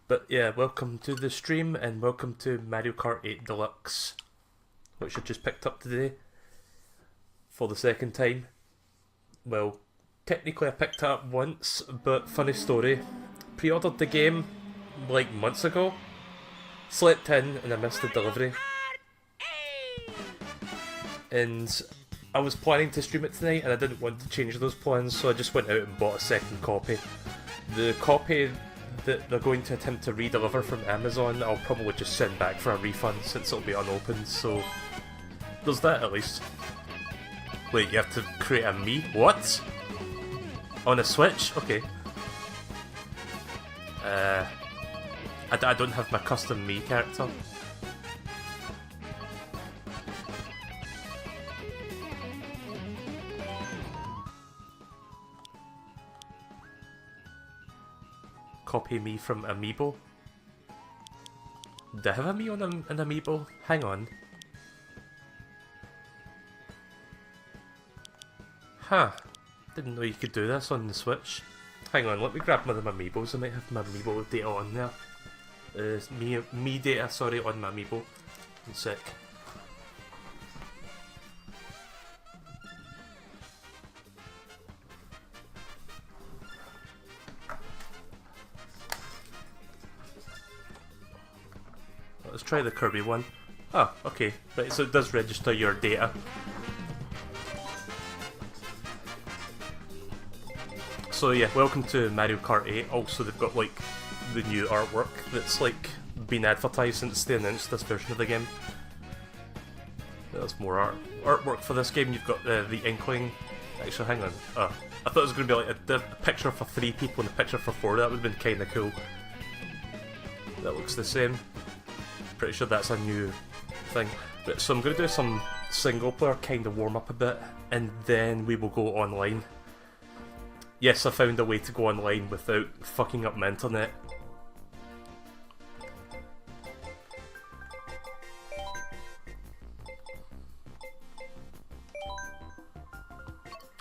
But yeah, welcome to the stream and welcome to Mario Kart 8 Deluxe, which I just picked up today for the second time. Well, technically I picked it up once, but funny story, pre-ordered the game like months ago, slept in and I missed the delivery. And I was planning to stream it tonight and I didn't want to change those plans, so I just went out and bought a second copy. The copy that they're going to attempt to re-deliver from Amazon, I'll probably just send back for a refund since it'll be unopened, so there's that at least. Wait, you have to create a Mii? What? On a Switch? Okay. I don't have my custom Mii character. Copy me from Amiibo. Do I have a Mii on an Amiibo? Hang on. Huh. Didn't know you could do this on the Switch. Hang on, let me grab one of my Amiibos. I might have my Amiibo data on there. Mii data, sorry, on my Amiibo. One sec. Let's try the Kirby one. Ah, okay. Right, so it does register your data. So yeah, welcome to Mario Kart 8. Also, they've got like the new artwork that's like been advertised since they announced this version of the game. There's more artwork for this game. You've got the Inkling. Actually, hang on. I thought it was going to be like a picture for 3 people and a picture for 4. That would have been kind of cool. That looks the same. Pretty sure that's a new thing. Right, so I'm going to do some single player, kind of warm up a bit, and then we will go online. Yes, I found a way to go online without fucking up my internet.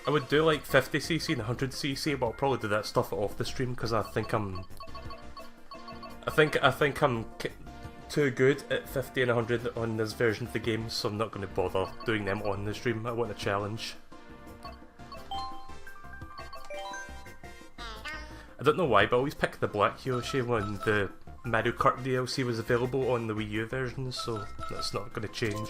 I would do like 50cc and 100cc, but I'll probably do that stuff off the stream because I think I'm too good at 50 and 100 on this version of the game, so I'm not going to bother doing them on the stream. I want a challenge. I don't know why, but I always pick the Black Yoshi when the Mario Kart DLC was available on the Wii U version, so that's not going to change.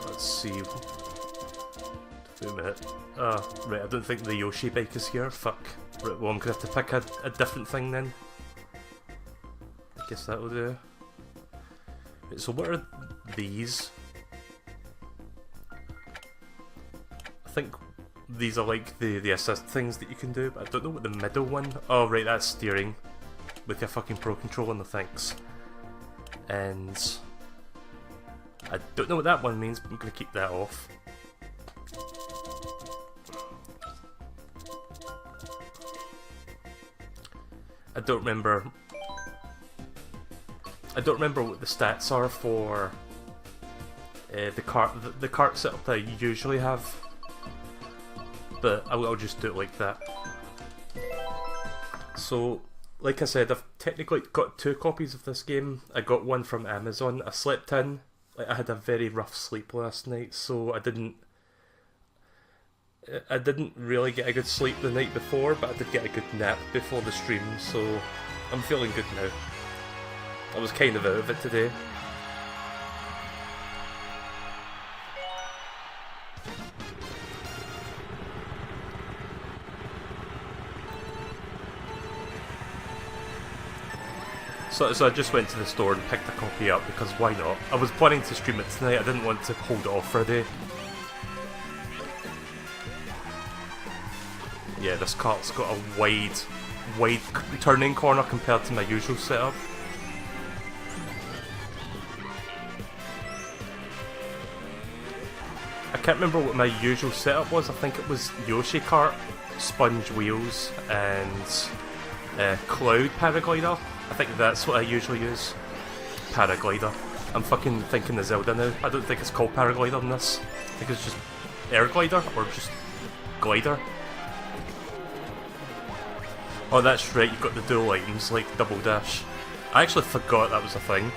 Let's see. Wait a minute. Right, I don't think the Yoshi bike is here. Fuck. Right, well, I'm going to have to pick a different thing then. I guess that will do. Right, so what are these? I think these are like the assist things that you can do, but I don't know what the middle one... Oh, right, that's steering. With your fucking Pro Controller, no thanks. And... I don't know what that one means, but I'm going to keep that off. I don't remember what the stats are for the cart setup that I usually have, but I'll just do it like that. So, like I said, I've technically got 2 copies of this game. I got one from Amazon. I slept in. Like, I had a very rough sleep last night, so I didn't really get a good sleep the night before, but I did get a good nap before the stream, so I'm feeling good now. I was kind of out of it today. So I just went to the store and picked a copy up because why not? I was planning to stream it tonight, I didn't want to hold it off for a day. Yeah, this cart's got a wide turning corner compared to my usual setup. I can't remember what my usual setup was. I think it was Yoshi Kart, sponge wheels, and cloud paraglider. I think that's what I usually use. Paraglider. I'm fucking thinking of Zelda now. I don't think it's called paraglider in this. I think it's just air glider or just glider. Oh, that's right, you've got the dual items like double dash. I actually forgot that was a thing.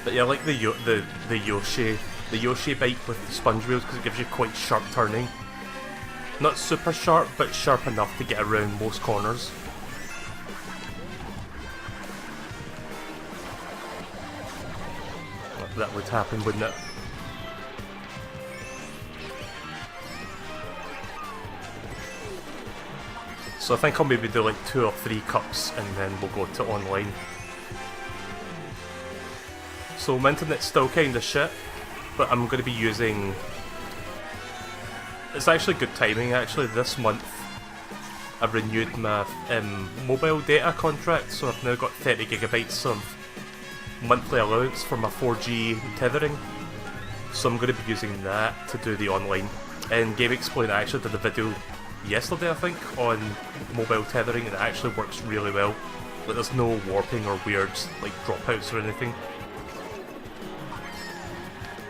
But yeah, I like the Yoshi bike with the sponge wheels because it gives you quite sharp turning. Not super sharp, but sharp enough to get around most corners. That would happen, wouldn't it? So I think I'll maybe do like 2 or 3 cups and then we'll go to online. So my internet's still kinda shit, but I'm going to be using... It's actually good timing actually. This month I've renewed my mobile data contract, so I've now got 30 gigabytes of monthly allowance for my 4G tethering. So I'm going to be using that to do the online. And Game Explain, I actually did a video yesterday I think on mobile tethering and it actually works really well. Like there's no warping or weird like dropouts or anything.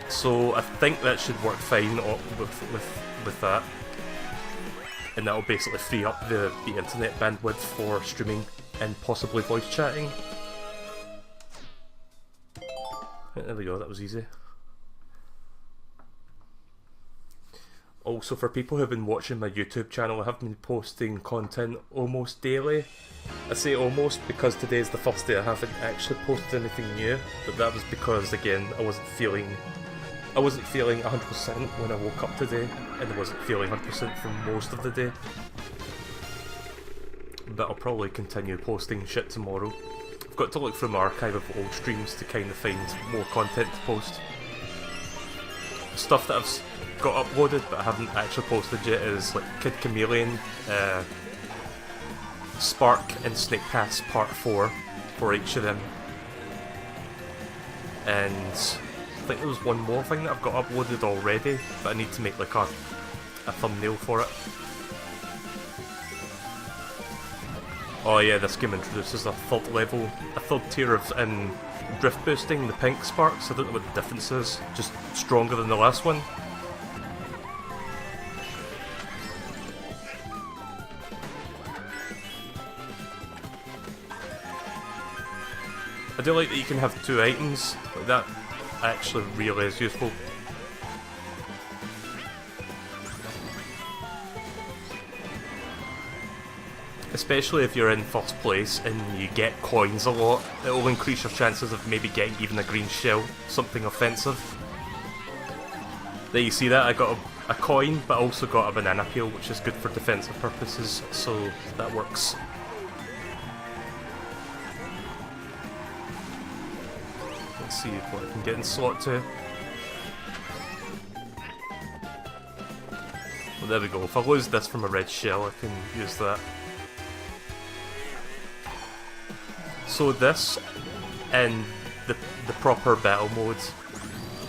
So I think that should work fine with that. And that'll basically free up the internet bandwidth for streaming and possibly voice chatting. There we go, that was easy. Also, for people who have been watching my YouTube channel, I have been posting content almost daily. I say almost because today is the first day I haven't actually posted anything new, but that was because, again, I wasn't feeling 100% when I woke up today, and I wasn't feeling 100% for most of the day. But I'll probably continue posting shit tomorrow. I've got to look through my archive of old streams to kind of find more content to post. Stuff that I've got uploaded but I haven't actually posted yet is like Kid Chameleon, Spark and Snake Pass Part 4 for each of them. And I think there was one more thing that I've got uploaded already, but I need to make like a thumbnail for it. Oh yeah, this game introduces a third tier of drift boosting, the pink sparks. I don't know what the difference is, just stronger than the last one. I do like that you can have 2 items, like that actually really is useful. Especially if you're in first place and you get coins a lot, it will increase your chances of maybe getting even a green shell, something offensive. There you see that, I got a coin, but I also got a banana peel, which is good for defensive purposes, so that works. Let's see what I can get in slot 2. Well, there we go, if I lose this from a red shell, I can use that. So this and the proper battle modes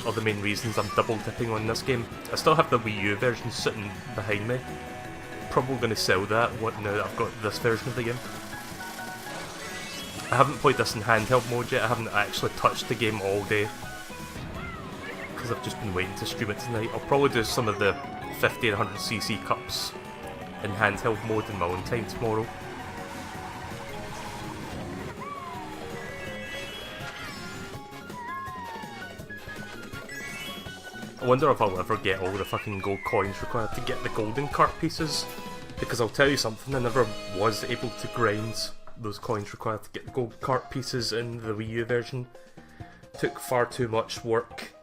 are the main reasons I'm double dipping on this game. I still have the Wii U version sitting behind me. Probably going to sell that now that I've got this version of the game. I haven't played this in handheld mode yet. I haven't actually touched the game all day because I've just been waiting to stream it tonight. I'll probably do some of the 50 and 100cc cups in handheld mode in my own time tomorrow. I wonder if I'll ever get all the fucking gold coins required to get the golden Kart pieces, because I'll tell you something, I never was able to grind those coins required to get the gold Kart pieces in the Wii U version. It took far too much work.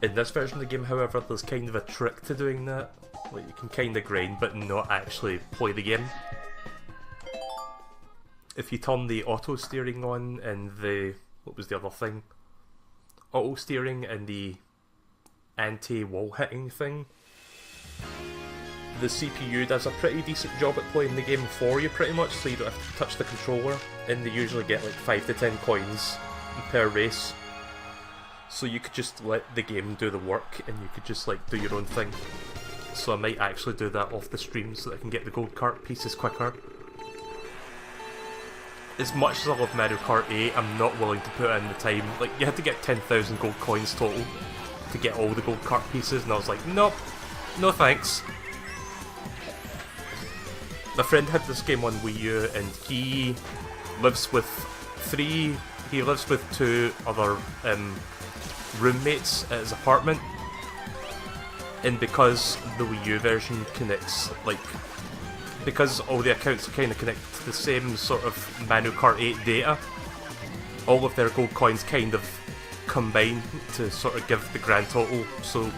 In this version of the game, however, there's kind of a trick to doing that. Like, you can kind of grind but not actually play the game. If you turn the auto steering on and the... what was the other thing? Auto steering and the anti-wall hitting thing, the CPU does a pretty decent job at playing the game for you pretty much, so you don't have to touch the controller, and they usually get like 5 to 10 coins per race, so you could just let the game do the work and you could just like do your own thing. So I might actually do that off the stream so that I can get the gold Kart pieces quicker. as much as I love Mario Kart 8, I'm not willing to put in the time. Like, you had to get 10,000 gold coins total to get all the gold cart pieces, and I was like, nope, no thanks. My friend had this game on Wii U, and he lives with two other roommates at his apartment, and because the Wii U version connects, like, because all the accounts are kind of connected to the same sort of Mario Kart 8 data, all of their gold coins kind of combine to sort of give the grand total, so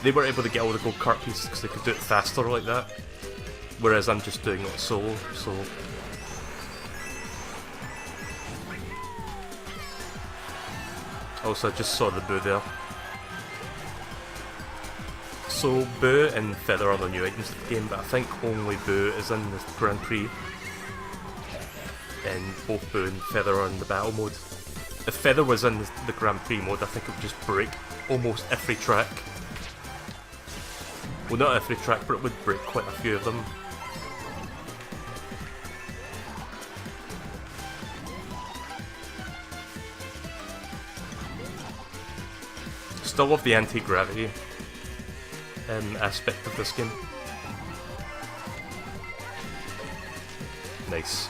they were able to get all the gold cart pieces because they could do it faster like that, whereas I'm just doing it solo, so... Also, I just saw the Boo there. So, Boo and Feather are the new items of the game, but I think only Boo is in the Grand Prix. And both Boo and Feather are in the battle mode. If Feather was in the Grand Prix mode, I think it would just break almost every track. Well, not every track, but it would break quite a few of them. Still love the anti-gravity aspect of this game. Nice.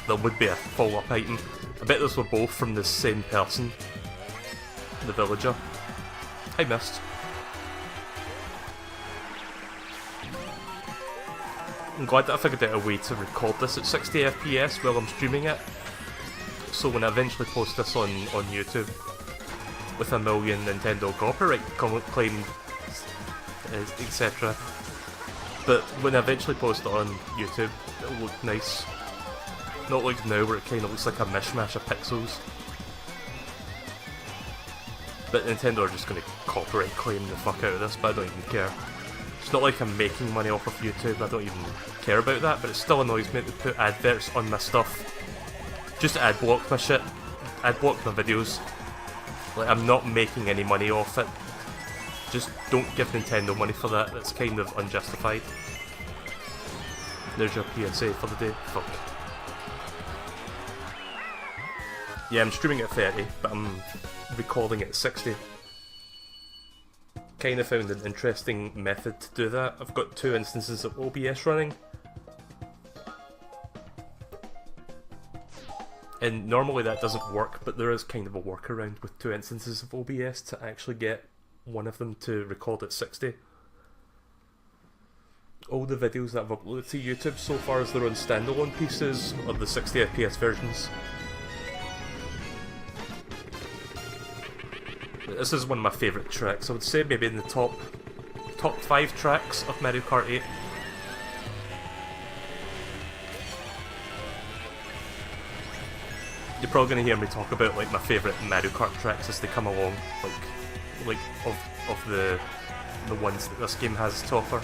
There would be a follow-up item. I bet those were both from the same person. The villager. I missed. I'm glad that I figured out a way to record this at 60 FPS while I'm streaming it. So when I eventually post this on YouTube, with a million Nintendo copyright claims, etc. But when I eventually post it on YouTube, it'll look nice. Not like now where it kind of looks like a mishmash of pixels. But Nintendo are just going to copyright claim the fuck out of this, but I don't even care. It's not like I'm making money off of YouTube, I don't even care about that, but it still annoys me to put adverts on my stuff. Just ad block my shit, ad block my videos. Like, I'm not making any money off it. Just don't give Nintendo money for that, that's kind of unjustified. There's your PSA for the day. Fuck. Yeah, I'm streaming at 30, but I'm recording at 60. Kinda found an interesting method to do that. I've got 2 instances of OBS running. And normally that doesn't work, but there is kind of a workaround with 2 instances of OBS to actually get one of them to record at 60. All the videos that I've uploaded to YouTube so far as their own standalone pieces are the 60 FPS versions. This is one of my favourite tracks. I would say maybe in the top 5 tracks of Mario Kart 8. You're probably going to hear me talk about like my favourite Mario Kart tracks as they come along, like of the ones that this game has to offer.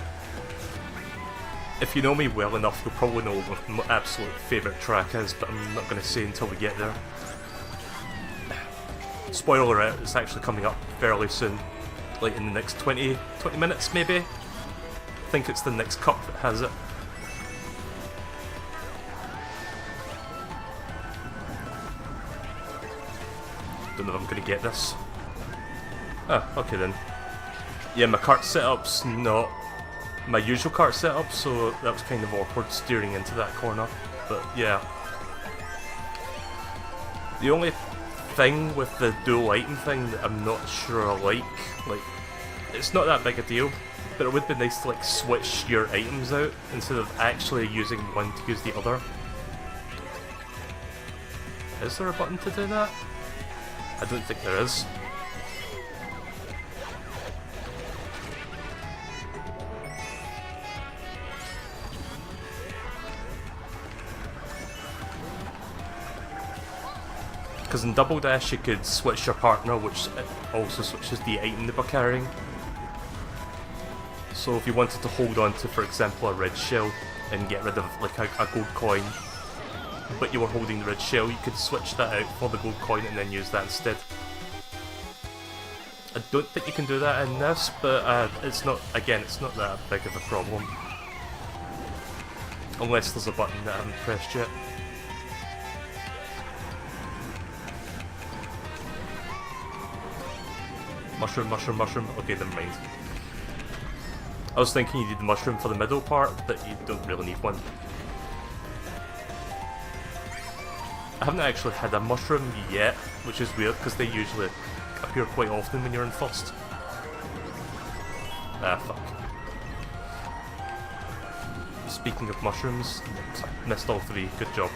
If you know me well enough, you'll probably know what my absolute favourite track is, but I'm not going to say until we get there. Spoiler alert, it's actually coming up fairly soon, like in the next 20 minutes maybe. I think it's the next cup that has it. Don't know if I'm going to get this. Ah, okay then. Yeah, my kart setup's not my usual kart setup, so that was kind of awkward steering into that corner, but yeah. The only thing with the dual item thing that I'm not sure I like, it's not that big a deal, but it would be nice to like switch your items out instead of actually using one to use the other. Is there a button to do that? I don't think there is. Because in Double Dash you could switch your partner, which also switches the item they were carrying. So if you wanted to hold on to, for example, a red shell and get rid of like a gold coin, but you were holding the red shell, you could switch that out for the gold coin and then use that instead. I don't think you can do that in this, but it's not that big of a problem. Unless there's a button that I haven't pressed yet. Mushroom, mushroom, mushroom. Okay, never mind. I was thinking you need the mushroom for the middle part, but you don't really need one. I haven't actually had a mushroom yet, which is weird because they usually appear quite often when you're in first. Ah, fuck. Speaking of mushrooms, missed all three. Good job.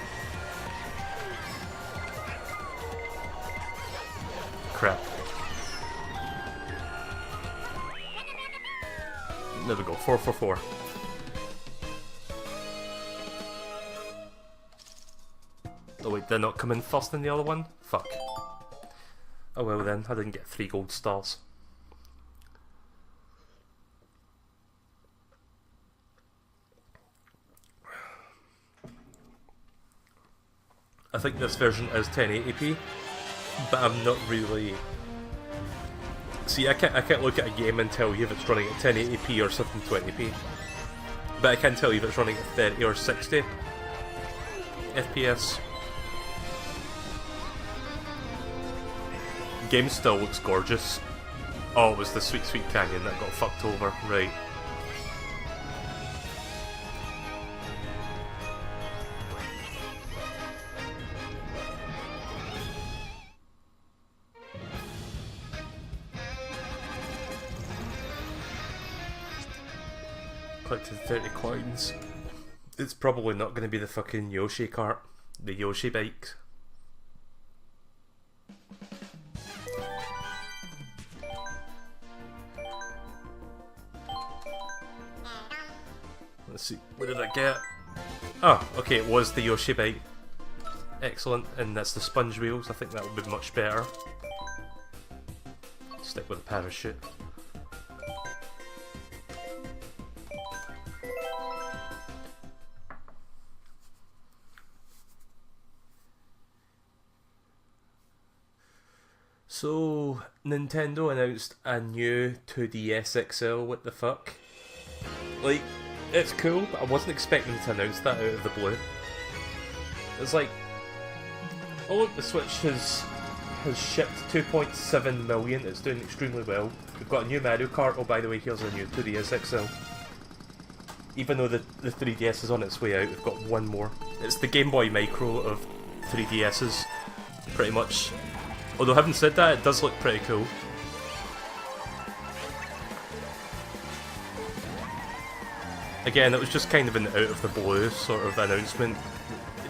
Crap. There we go, 4 for 4. Oh wait, did I not come in first in the other one? Fuck. Oh well then, I didn't get 3 gold stars. I think this version is 1080p, but I'm not really... See, I can't look at a game and tell you if it's running at 1080p or 720p. But I can tell you if it's running at 30 or 60 FPS. Game still looks gorgeous. Oh, it was the Sweet Sweet Canyon that got fucked over, right. Collected 30 coins. It's probably not going to be the fucking Yoshi Kart, the Yoshi bike. Let's see, what did I get? Oh, okay, it was the Yoshi bike. Excellent, and that's the sponge wheels. I think that would be much better. Stick with the parachute. So, Nintendo announced a new 2DS XL, what the fuck? Like, it's cool, but I wasn't expecting to announce that out of the blue. It's like, oh look, the Switch has shipped 2.7 million, it's doing extremely well. We've got a new Mario Kart, oh by the way, here's a new 2DS XL. Even though the 3DS is on its way out, we've got one more. It's the Game Boy Micro of 3DSs, pretty much. Although having said that, it does look pretty cool. Again, it was just kind of an out-of-the-blue sort of announcement.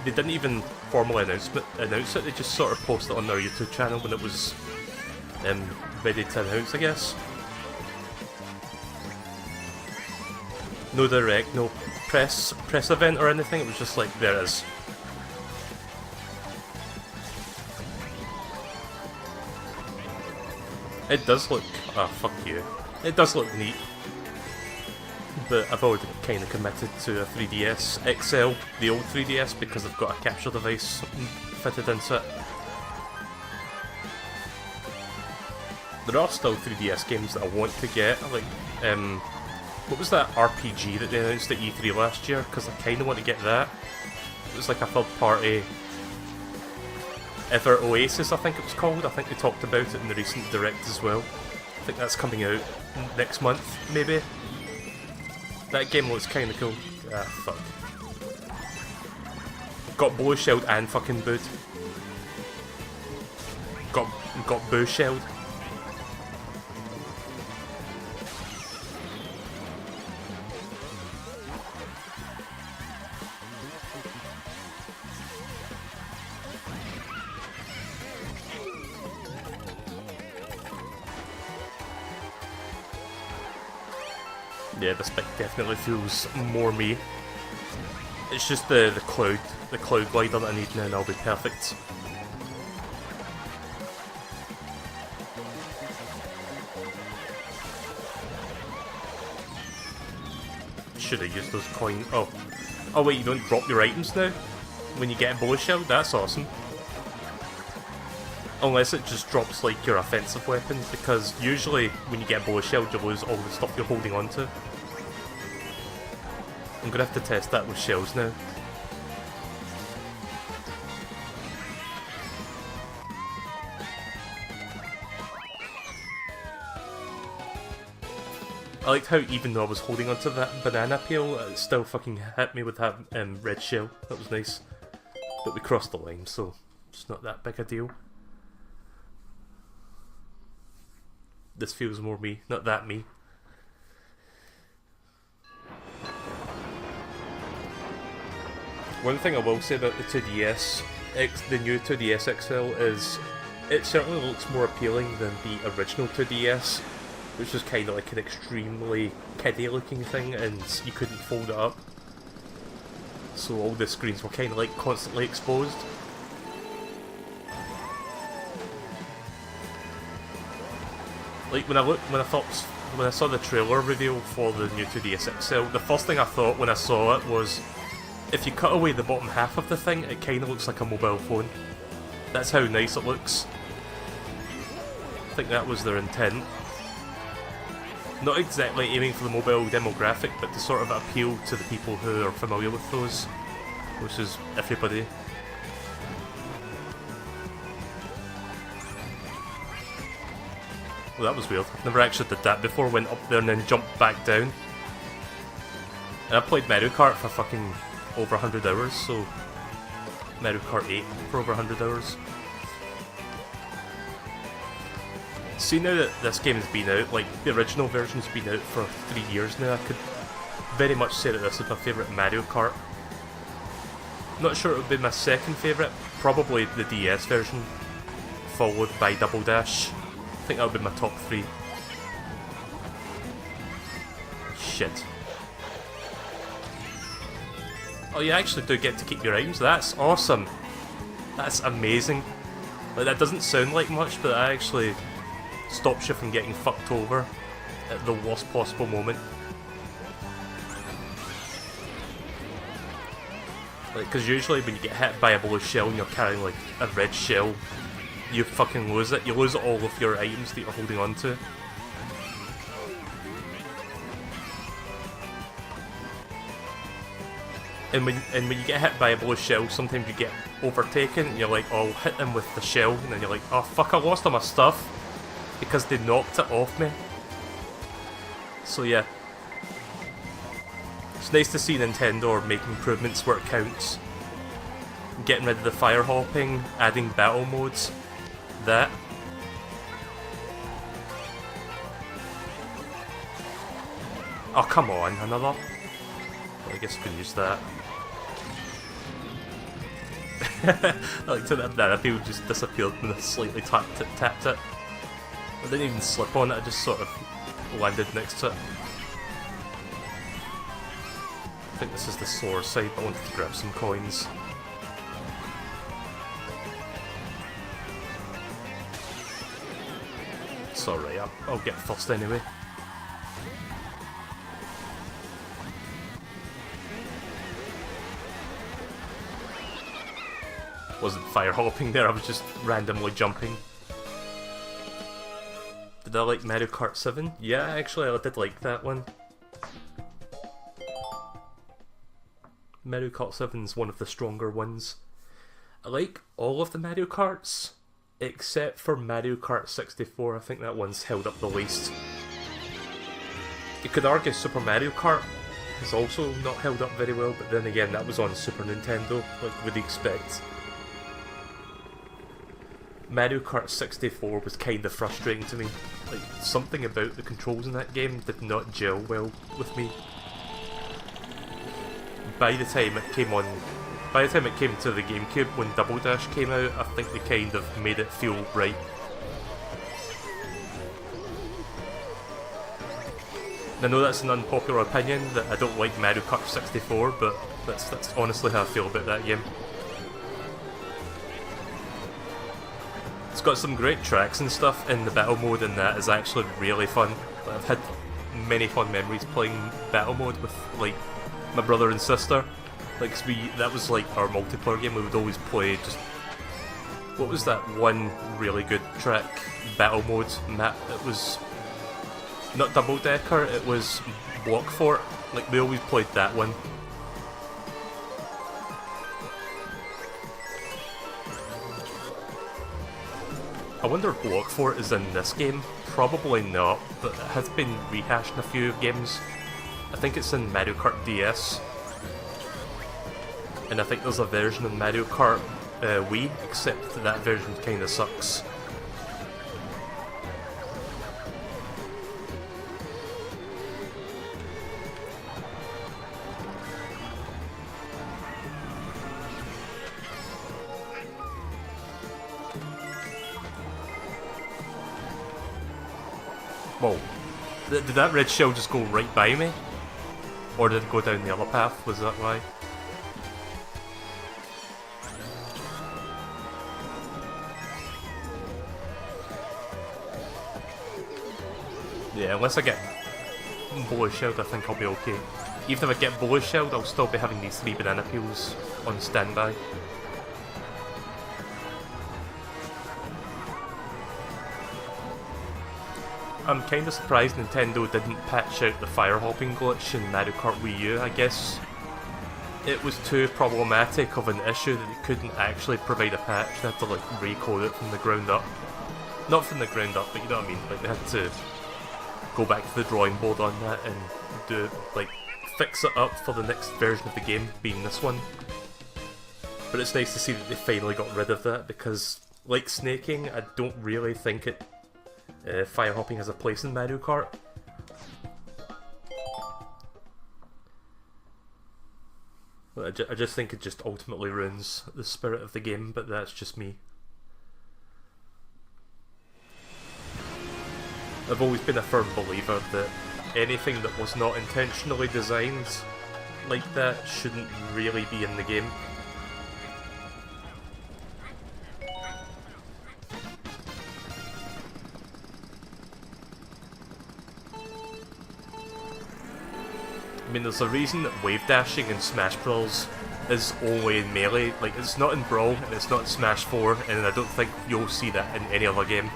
They didn't even formally announce it, they just sort of posted it on their YouTube channel when it was ready to announce, I guess. No direct, no press event or anything, it was just like, there it is. It does look... ah, fuck you. It does look neat. But I've already kind of committed to a 3DS XL, the old 3DS, because I've got a capture device fitted into it. There are still 3DS games that I want to get, like, what was that RPG that they announced at E3 last year? Because I kind of want to get that. It was like a third party... Ever Oasis, I think it was called. I think they talked about it in the recent Direct as well. I think that's coming out next month, maybe. That game looks kinda cool. Ah, fuck. Got blue shelled and fucking booed. Got boo shelled. Yeah, this bike definitely feels more me. It's just the cloud glider that I need now and I'll be perfect. Should have used those coins. Oh wait, you don't drop your items now? When you get a bullet shell? That's awesome. Unless it just drops like your offensive weapon, because usually when you get a bullet shell you lose all the stuff you're holding on to. I'm gonna have to test that with shells now. I liked how even though I was holding onto that banana peel, it still fucking hit me with that red shell. That was nice. But we crossed the line, so it's not that big a deal. This feels more me, not that me. One thing I will say about the 2DS, the new 2DS XL, is it certainly looks more appealing than the original 2DS, which was kind of like an extremely kiddie looking thing and you couldn't fold it up. So all the screens were kind of like constantly exposed. Like when I saw the trailer reveal for the new 2DS XL, the first thing I thought when I saw it was, if you cut away the bottom half of the thing, it kind of looks like a mobile phone. That's how nice it looks. I think that was their intent. Not exactly aiming for the mobile demographic, but to sort of appeal to the people who are familiar with those, which is everybody. Well, that was weird. I've never actually did that before, went up there and then jumped back down. And I played Mario Kart for fucking over 100 hours, so Mario Kart 8 for over 100 hours. See, now that this game has been out, like the original version's been out for 3 years now, I could very much say that this is my favourite Mario Kart. Not sure it would be my second favourite, probably the DS version, followed by Double Dash. I think that would be my top 3. Shit. Oh, you actually do get to keep your items? That's awesome. That's amazing. Like, that doesn't sound like much, but that actually stops you from getting fucked over at the worst possible moment. Like, because usually when you get hit by a blue shell and you're carrying like a red shell, you fucking lose it. You lose all of your items that you're holding on to. And when you get hit by a blue shell, sometimes you get overtaken and you're like, oh, I'll hit them with the shell, and then you're like, oh fuck, I lost all my stuff because they knocked it off me. So yeah. It's nice to see Nintendo make improvements where it counts. Getting rid of the fire hopping, adding battle modes. That. Oh, come on, another? Well, I guess we can use that. I like to that appeal just disappeared when I slightly tapped it. I didn't even slip on it, I just sort of landed next to it. I think this is the sore side, but I wanted to grab some coins. It's alright, I'll get first anyway. Wasn't fire hopping there, I was just randomly jumping. Did I like Mario Kart 7? Yeah, actually I did like that one. Mario Kart 7 is one of the stronger ones. I like all of the Mario Karts, except for Mario Kart 64, I think that one's held up the least. You could argue Super Mario Kart has also not held up very well, but then again that was on Super Nintendo, like would you expect. Mario Kart 64 was kinda frustrating to me. Like, something about the controls in that game did not gel well with me. By the time it came to the GameCube, when Double Dash came out, I think they kind of made it feel right. I know that's an unpopular opinion, that I don't like Mario Kart 64, but that's honestly how I feel about that game. It's got some great tracks and stuff, and the battle mode in that is actually really fun. I've had many fun memories playing battle mode with like my brother and sister. Like, that was like our multiplayer game. We would always play just, what was that one really good track battle mode map? It was not Double Decker, it was Block Fort. Like, we always played that one. I wonder if Block Fort is in this game. Probably not, but it has been rehashed in a few games. I think it's in Mario Kart DS. And I think there's a version of Mario Kart Wii, except that version kinda sucks. Whoa. Did that red shell just go right by me? Or did it go down the other path? Was that why? Yeah, unless I get bullet shelled, I think I'll be okay. Even if I get bullet shelled, I'll still be having these 3 banana peels on standby. I'm kinda surprised Nintendo didn't patch out the fire hopping glitch in Mario Kart Wii U. I guess it was too problematic of an issue that they couldn't actually provide a patch. They had to like recode it from the ground up. Not from the ground up, but you know what I mean, like they had to go back to the drawing board on that and do like fix it up for the next version of the game, being this one. But it's nice to see that they finally got rid of that, because like snaking, I don't really think fire hopping has a place in Mario Kart. I just think it just ultimately ruins the spirit of the game, but that's just me. I've always been a firm believer that anything that was not intentionally designed like that shouldn't really be in the game. I mean, there's a reason that wave dashing in Smash Bros. Is only in Melee. Like, it's not in Brawl, and it's not in Smash 4, and I don't think you'll see that in any other game.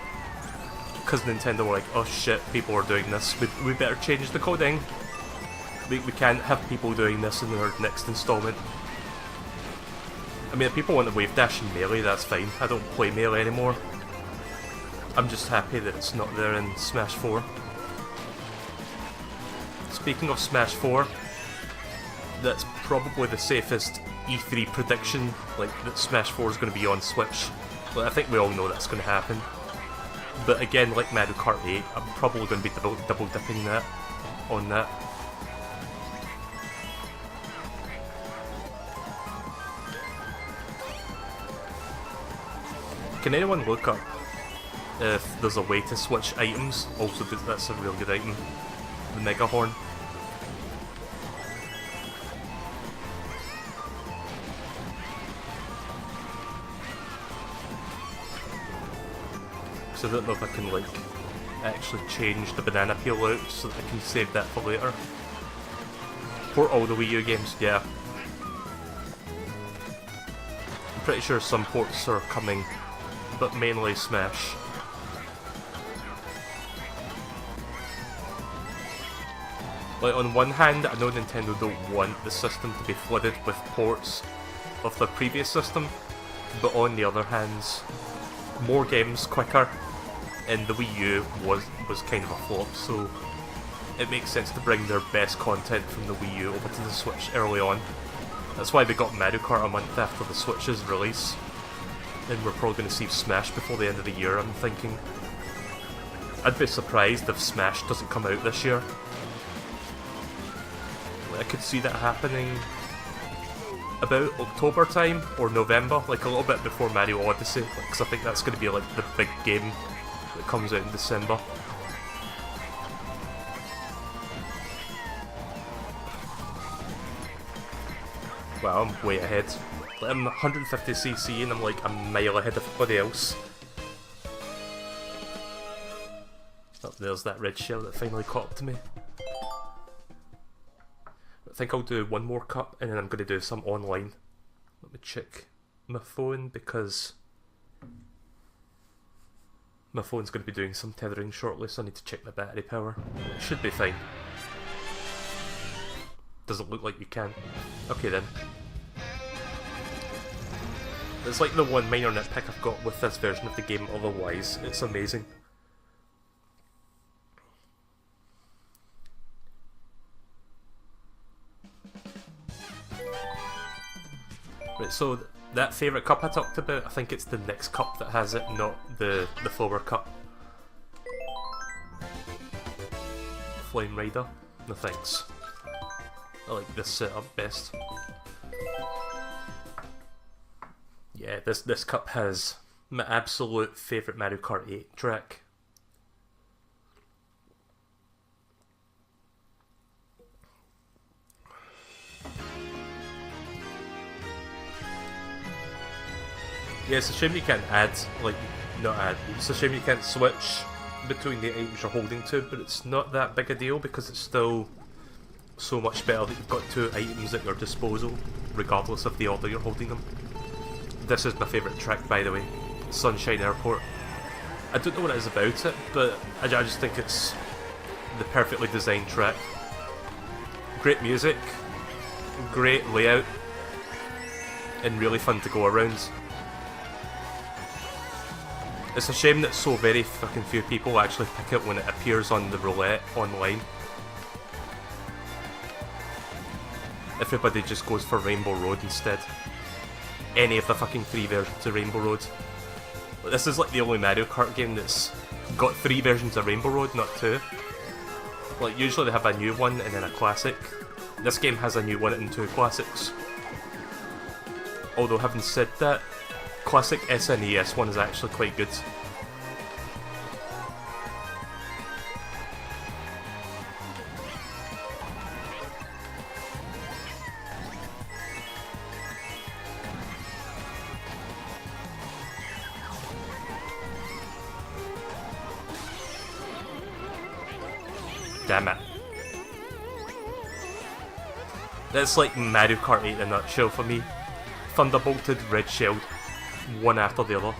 Because Nintendo were like, oh shit, people are doing this, we better change the coding. We can't have people doing this in our next installment. I mean, if people want to wave dash in Melee, that's fine. I don't play Melee anymore. I'm just happy that it's not there in Smash 4. Speaking of Smash 4, that's probably the safest E3 prediction, like that Smash 4 is going to be on Switch. Like, I think we all know that's going to happen. But again, like Mario Kart 8, I'm probably going to be double dipping that on that. Can anyone look up if there's a way to switch items? Also, that's a really good item. The Mega Horn. So I don't know if I can like actually change the banana peel out so that I can save that for later. For all the Wii U games, yeah. I'm pretty sure some ports are coming, but mainly Smash. Like, on one hand, I know Nintendo don't want the system to be flooded with ports of the previous system, but on the other hand, more games quicker, and the Wii U was kind of a flop, so it makes sense to bring their best content from the Wii U over to the Switch early on. That's why we got Mario Kart a month after the Switch's release, and we're probably going to see Smash before the end of the year, I'm thinking. I'd be surprised if Smash doesn't come out this year. I could see that happening about October time or November, like a little bit before Mario Odyssey, because I think that's going to be like the big game that comes out in December. Wow, I'm way ahead. Like, I'm 150cc and I'm like a mile ahead of everybody else. Oh, there's that red shell that finally caught up to me. I think I'll do one more cup and then I'm going to do some online. Let me check my phone because my phone's going to be doing some tethering shortly, so I need to check my battery power. It should be fine. Doesn't look like you can. Okay then. It's like the one minor nitpick I've got with this version of the game, otherwise it's amazing. Right, so that favourite cup I talked about, I think it's the next cup that has it, not the flower cup. Flame Rider? No thanks. I like this setup best. Yeah, this cup has my absolute favourite Mario Kart 8 track. Yeah, it's a shame you can't add, like, not add, it's a shame you can't switch between the items you're holding to, but it's not that big a deal because it's still so much better that you've got two items at your disposal, regardless of the order you're holding them. This is my favourite track, by the way, Sunshine Airport. I don't know what it is about it, but I just think it's the perfectly designed track. Great music, great layout, and really fun to go around. It's a shame that so very fucking few people actually pick it when it appears on the roulette online. Everybody just goes for Rainbow Road instead. Any of the fucking 3 versions of Rainbow Road. But this is like the only Mario Kart game that's got 3 versions of Rainbow Road, not 2. Like usually they have a new one and then a classic. This game has a new one and 2 classics. Although having said that, classic SNES one is actually quite good. Damn it. That's like Mario Kart 8 in a nutshell for me. Thunderbolted, red shelled, one after the other.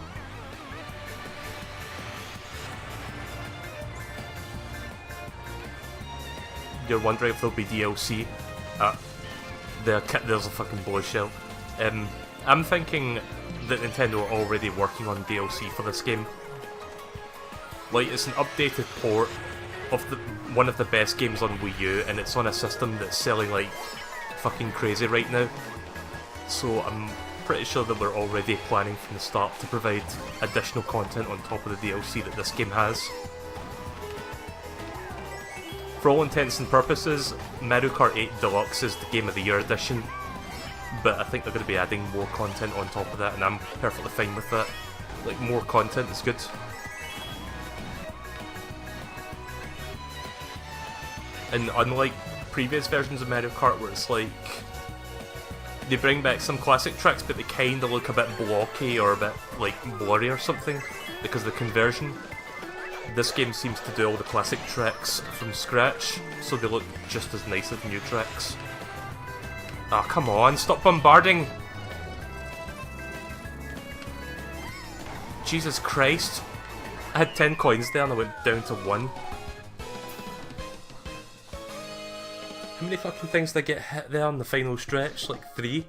You're wondering if there'll be DLC? There's a fucking blue shell. I'm thinking that Nintendo are already working on DLC for this game. Like, it's an updated port of one of the best games on Wii U, and it's on a system that's selling like fucking crazy right now. So I'm pretty sure that we're already planning from the start to provide additional content on top of the DLC that this game has. For all intents and purposes, Mario Kart 8 Deluxe is the Game of the Year edition, but I think they're going to be adding more content on top of that, and I'm perfectly fine with that. Like, more content is good. And unlike previous versions of Mario Kart where it's like they bring back some classic tracks but they kinda look a bit blocky or a bit like blurry or something because of the conversion, this game seems to do all the classic tracks from scratch, so they look just as nice as new tracks. Ah, oh, come on, stop bombarding! Jesus Christ. I had 10 coins there and I went down to 1. How many fucking things did I get hit there on the final stretch? Like 3?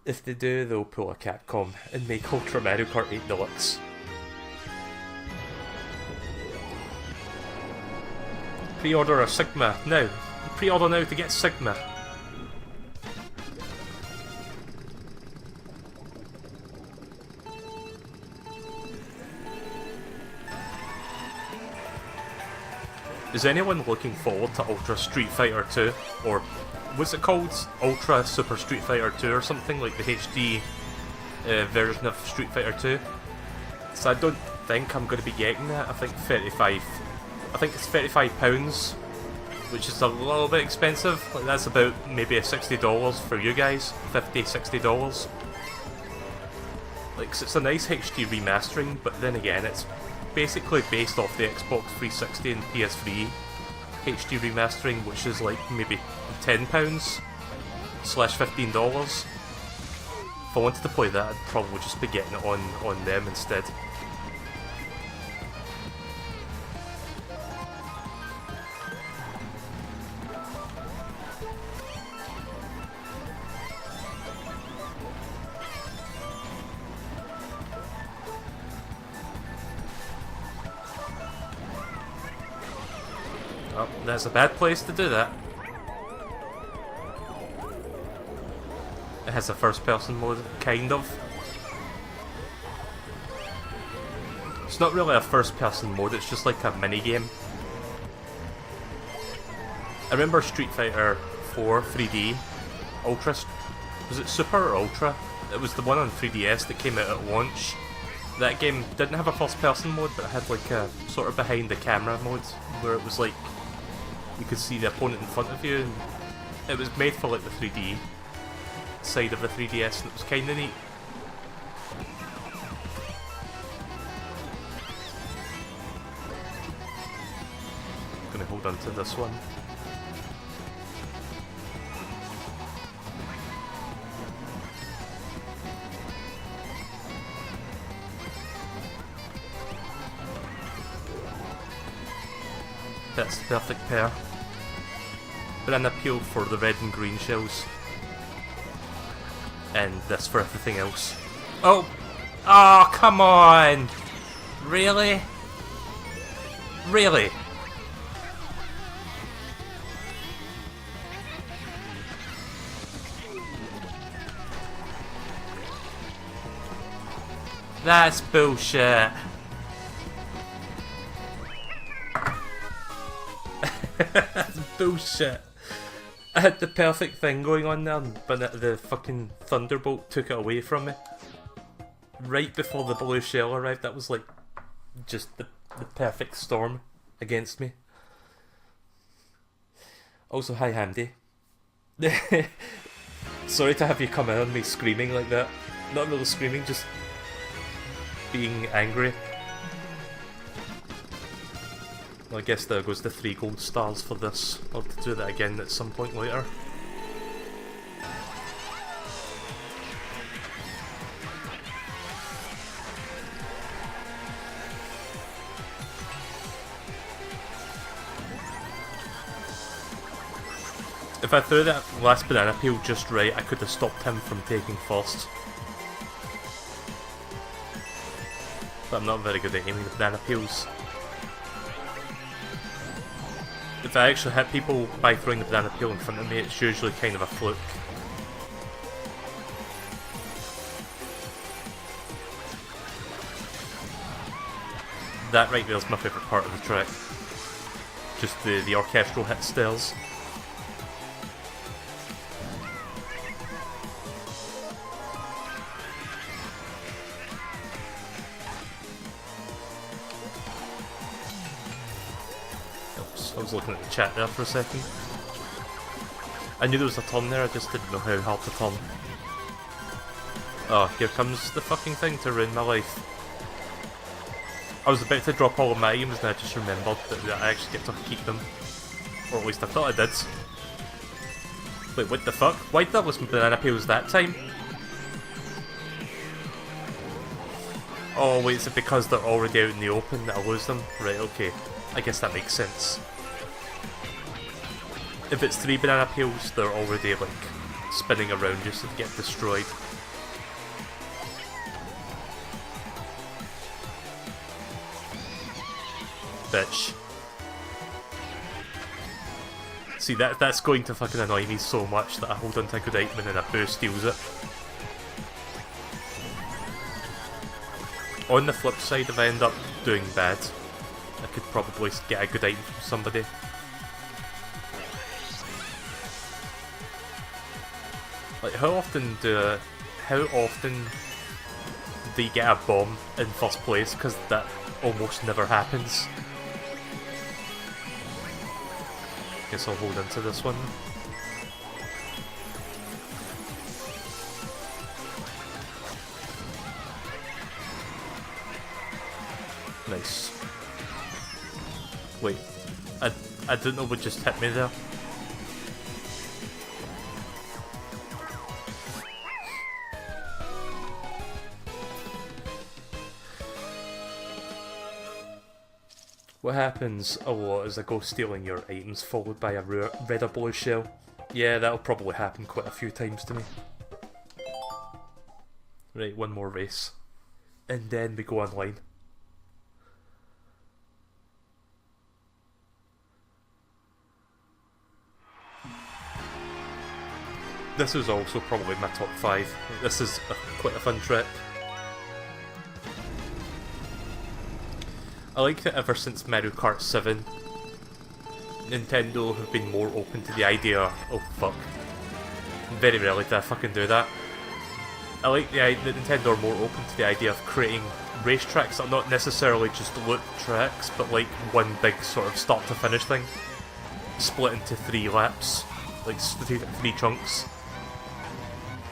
If they do, they'll pull a Capcom and make Ultra Mario Kart 8 Deluxe. Pre-order a Sigma now. Pre-order now to get Sigma. Is anyone looking forward to Ultra Street Fighter 2? Or what's it called? Ultra Super Street Fighter 2 or something, like the HD version of Street Fighter 2? So I don't think I'm going to be getting that. I think it's £35, which is a little bit expensive. Like that's about maybe $60 for you guys, $50, $60. Like, so it's a nice HD remastering, but then again, it's basically based off the Xbox 360 and PS3 HD remastering, which is like maybe £10 slash $15. If I wanted to play that, I'd probably just be getting it on them instead. Oh, that's a bad place to do that. It has a first-person mode, kind of. It's not really a first-person mode, it's just like a mini-game. I remember Street Fighter 4 3D Ultra. Was it Super or Ultra? It was the one on 3DS that came out at launch. That game didn't have a first-person mode, but it had like a sort of behind-the-camera mode, where it was like you could see the opponent in front of you, and it was made for like the 3D side of the 3DS, and it was kinda neat. Gonna hold on to this one. That's the perfect pair. Banana peel for the red and green shells. And this for everything else. Oh! Oh, come on! Really? Really? That's bullshit. That's bullshit. I had the perfect thing going on there, but the fucking Thunderbolt took it away from me. Right before the blue shell arrived, that was like just the perfect storm against me. Also, hi Handy. Sorry to have you come in on me screaming like that. Not really screaming, just being angry. Well, I guess there goes the 3 gold stars for this. I'll have to do that again at some point later. If I threw that last banana peel just right, I could have stopped him from taking first. But I'm not very good at aiming the banana peels. If I actually hit people by throwing the banana peel in front of me, it's usually kind of a fluke. That right there's my favourite part of the track. Just the orchestral hit stairs. I was looking at the chat there for a second. I knew there was a turn there, I just didn't know how hard to turn. Oh, here comes the fucking thing to ruin my life. I was about to drop all of my items and I just remembered that I actually get to keep them. Or at least I thought I did. Wait, what the fuck? Why did I lose my banana peels that time? Oh wait, is it because they're already out in the open that I lose them? Right, okay. I guess that makes sense. If it's 3 banana peels, they're already like spinning around just to get destroyed. Bitch. See, that's going to fucking annoy me so much that I hold on to a good item and then a boo steals it. On the flip side, if I end up doing bad, I could probably get a good item from somebody. Like, how often do you get a bomb in first place? Because that almost never happens. Guess I'll hold into this one. Nice. Wait, I don't know what just hit me there. What happens a lot is a ghost stealing your items followed by a red or blue shell. Yeah, that'll probably happen quite a few times to me. Right, one more race. And then we go online. this is also probably my top 5. This is quite a fun track. I like that ever since Mario Kart 7, Nintendo have been more open to the idea. Oh fuck. Very rarely do I fucking do that. I like that Nintendo are more open to the idea of creating racetracks that are not necessarily just loop tracks, but like one big sort of start to finish thing. Split into 3 laps, like 3 chunks.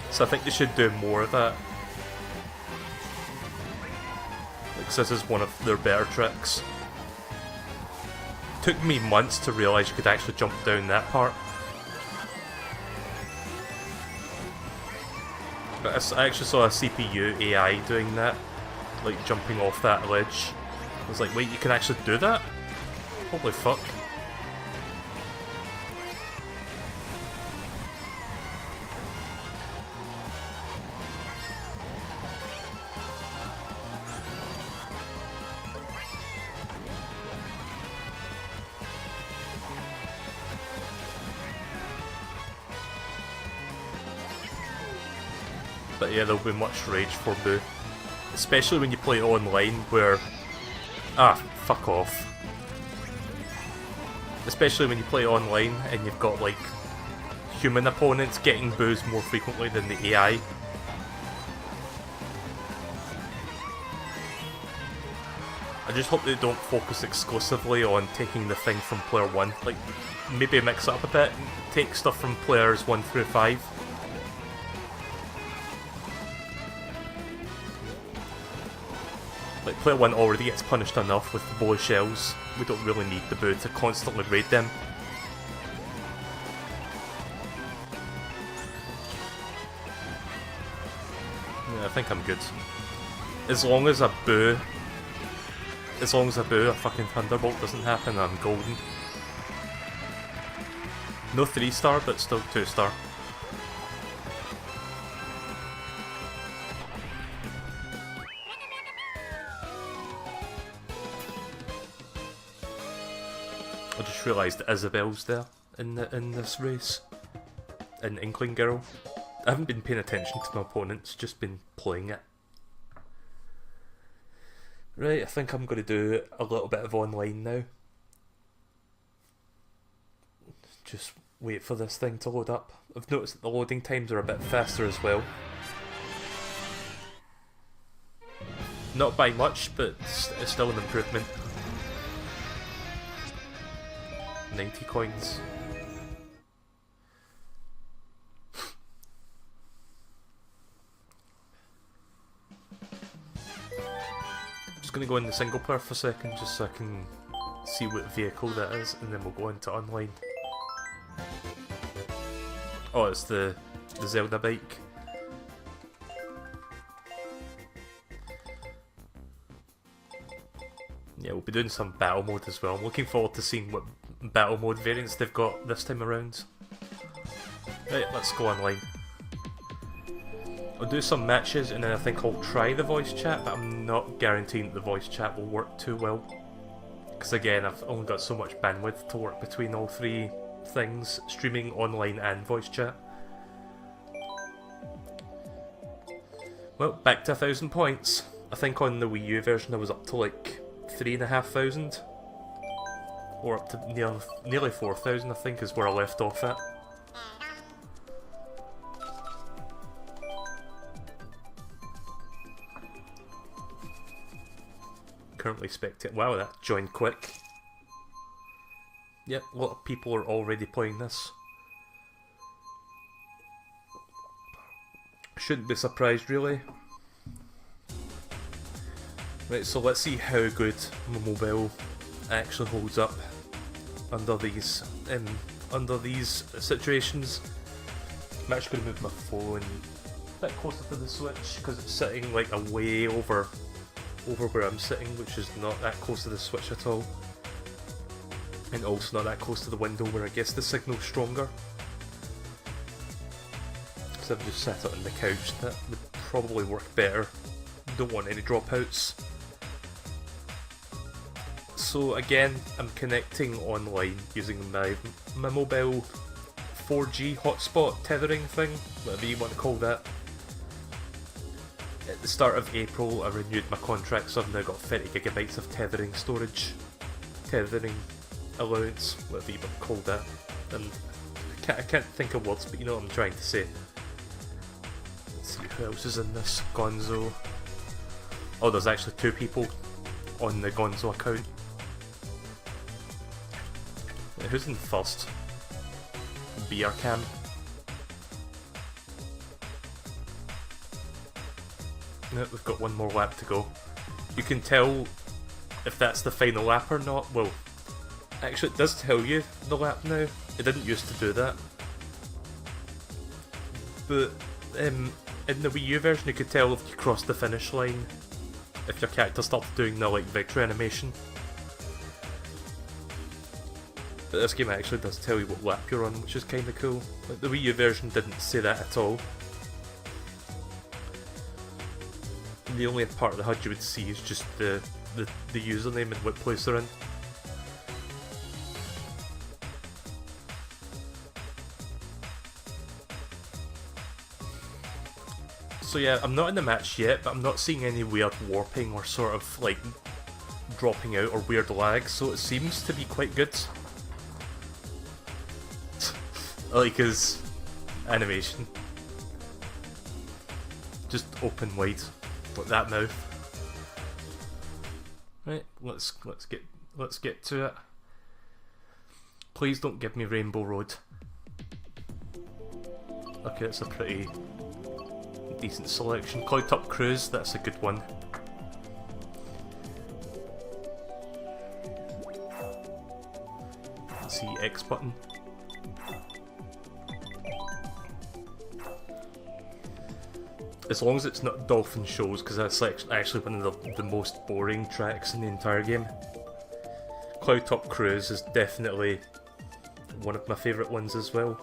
So I think they should do more of that. Like, this is one of their better tricks. Took me months to realise you could actually jump down that part. But I actually saw a CPU AI doing that, like jumping off that ledge. I was like, wait, you can actually do that? Holy fuck. But yeah, there'll be much rage for Boo. Especially when you play online where... Ah, fuck off. Especially when you play online and you've got like human opponents getting boos more frequently than the AI. I just hope they don't focus exclusively on taking the thing from player 1. Like, maybe mix it up a bit and take stuff from players 1 through 5. Like, player 1 already gets punished enough with the bowl of shells. We don't really need the boo to constantly raid them. Yeah, I think I'm good. As long as a fucking Thunderbolt doesn't happen, I'm golden. No 3-star, but still 2-star. I just realised Isabel's there in this race. In Inkling Girl. I haven't been paying attention to my opponents, just been playing it. Right, I think I'm going to do a little bit of online now. Just wait for this thing to load up. I've noticed that the loading times are a bit faster as well. Not by much, but it's still an improvement. 90 coins. Just gonna go into single player for a second just so I can see what vehicle that is, and then we'll go into online. Oh, it's the Zelda bike. Yeah, we'll be doing some battle mode as well. I'm looking forward to seeing what battle mode variants they've got this time around. Right, let's go online. I'll do some matches and then I think I'll try the voice chat, but I'm not guaranteeing that the voice chat will work too well. Because again, I've only got so much bandwidth to work between all 3 things, streaming, online and voice chat. Well, back to 1,000 points. I think on the Wii U version I was up to like 3,500. Or up to nearly 4,000 I think is where I left off at. Currently spectating. Wow, that joined quick. Yep, a lot of people are already playing this. Shouldn't be surprised really. Right, so let's see how good my mobile actually holds up under these situations. I'm actually going to move my phone a bit closer to the Switch because it's sitting like away over where I'm sitting, which is not that close to the Switch at all, and also not that close to the window where I guess the signal's stronger. So I've just sat it on the couch. That would probably work better. Don't want any dropouts. So again, I'm connecting online using my mobile 4G hotspot tethering thing, whatever you want to call that. At the start of April I renewed my contract, so I've now got 30 gigabytes of tethering storage. Tethering allowance, whatever you want to call that. And I can't think of words, but you know what I'm trying to say. Let's see who else is in this. Gonzo. Oh, there's actually 2 people on the Gonzo account. Who's in first? Beer Cam. No, we've got one more lap to go. You can tell if that's the final lap or not. Well, actually it does tell you the lap now. It didn't used to do that. But in the Wii U version you could tell if you crossed the finish line, if your character started doing the like victory animation. But this game actually does tell you what lap you're on, which is kinda cool. Like the Wii U version didn't say that at all. And the only part of the HUD you would see is just the username and what place they're in. So yeah, I'm not in the match yet, but I'm not seeing any weird warping or sort of like dropping out or weird lag, so it seems to be quite good. I like his animation. Just open wide, like that mouth. Right, let's get to it. Please don't give me Rainbow Road. Okay, that's a pretty decent selection. Cloud Top Cruise, that's a good one. Let's see, X button. As long as it's not Dolphin Shows, because that's actually one of the most boring tracks in the entire game. Cloud Top Cruise is definitely one of my favourite ones as well.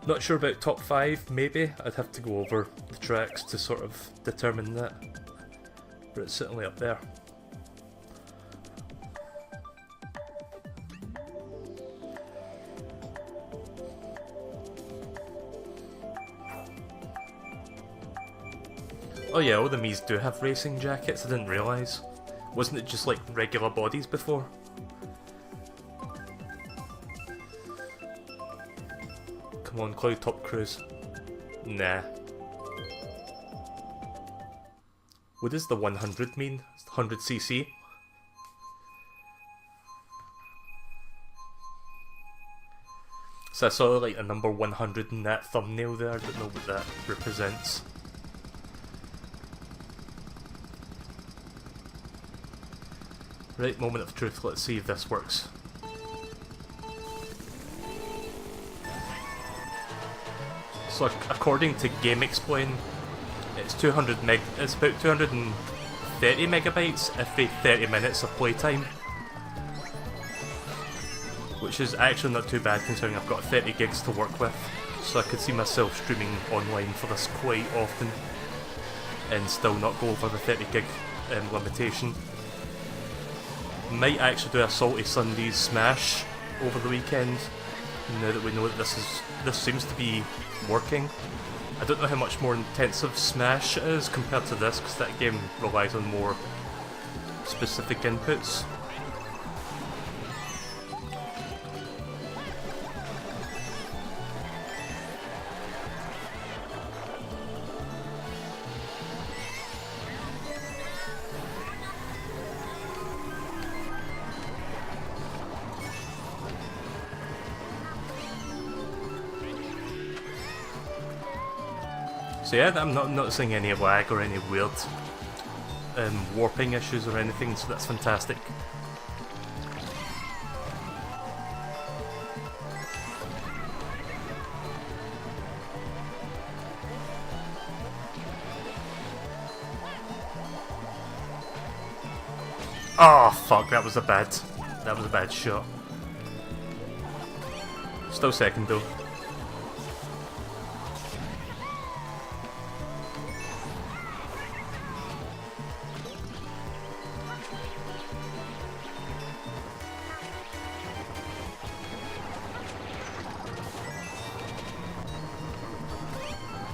Not sure about top 5, maybe. I'd have to go over the tracks to sort of determine that. But it's certainly up there. Oh yeah, all the Miis do have racing jackets, I didn't realise. Wasn't it just like regular bodies before? Come on, Cloud Top Cruise. Nah. What does the 100 mean? 100cc? So I saw like a number 100 in that thumbnail there, I don't know what that represents. Right, moment of truth, let's see if this works. So according to GameXplain, it's it's about 230 megabytes every 30 minutes of playtime. Which is actually not too bad considering I've got 30 gigs to work with. So I could see myself streaming online for this quite often and still not go over the 30 gig limitation. Might actually do a Salty Sundays Smash over the weekend, now that we know that this seems to be working. I don't know how much more intensive Smash is compared to this, because that game relies on more specific inputs. So yeah, I'm not noticing any lag or any weird warping issues or anything, so that's fantastic. Oh fuck, that was a bad shot. Still second though.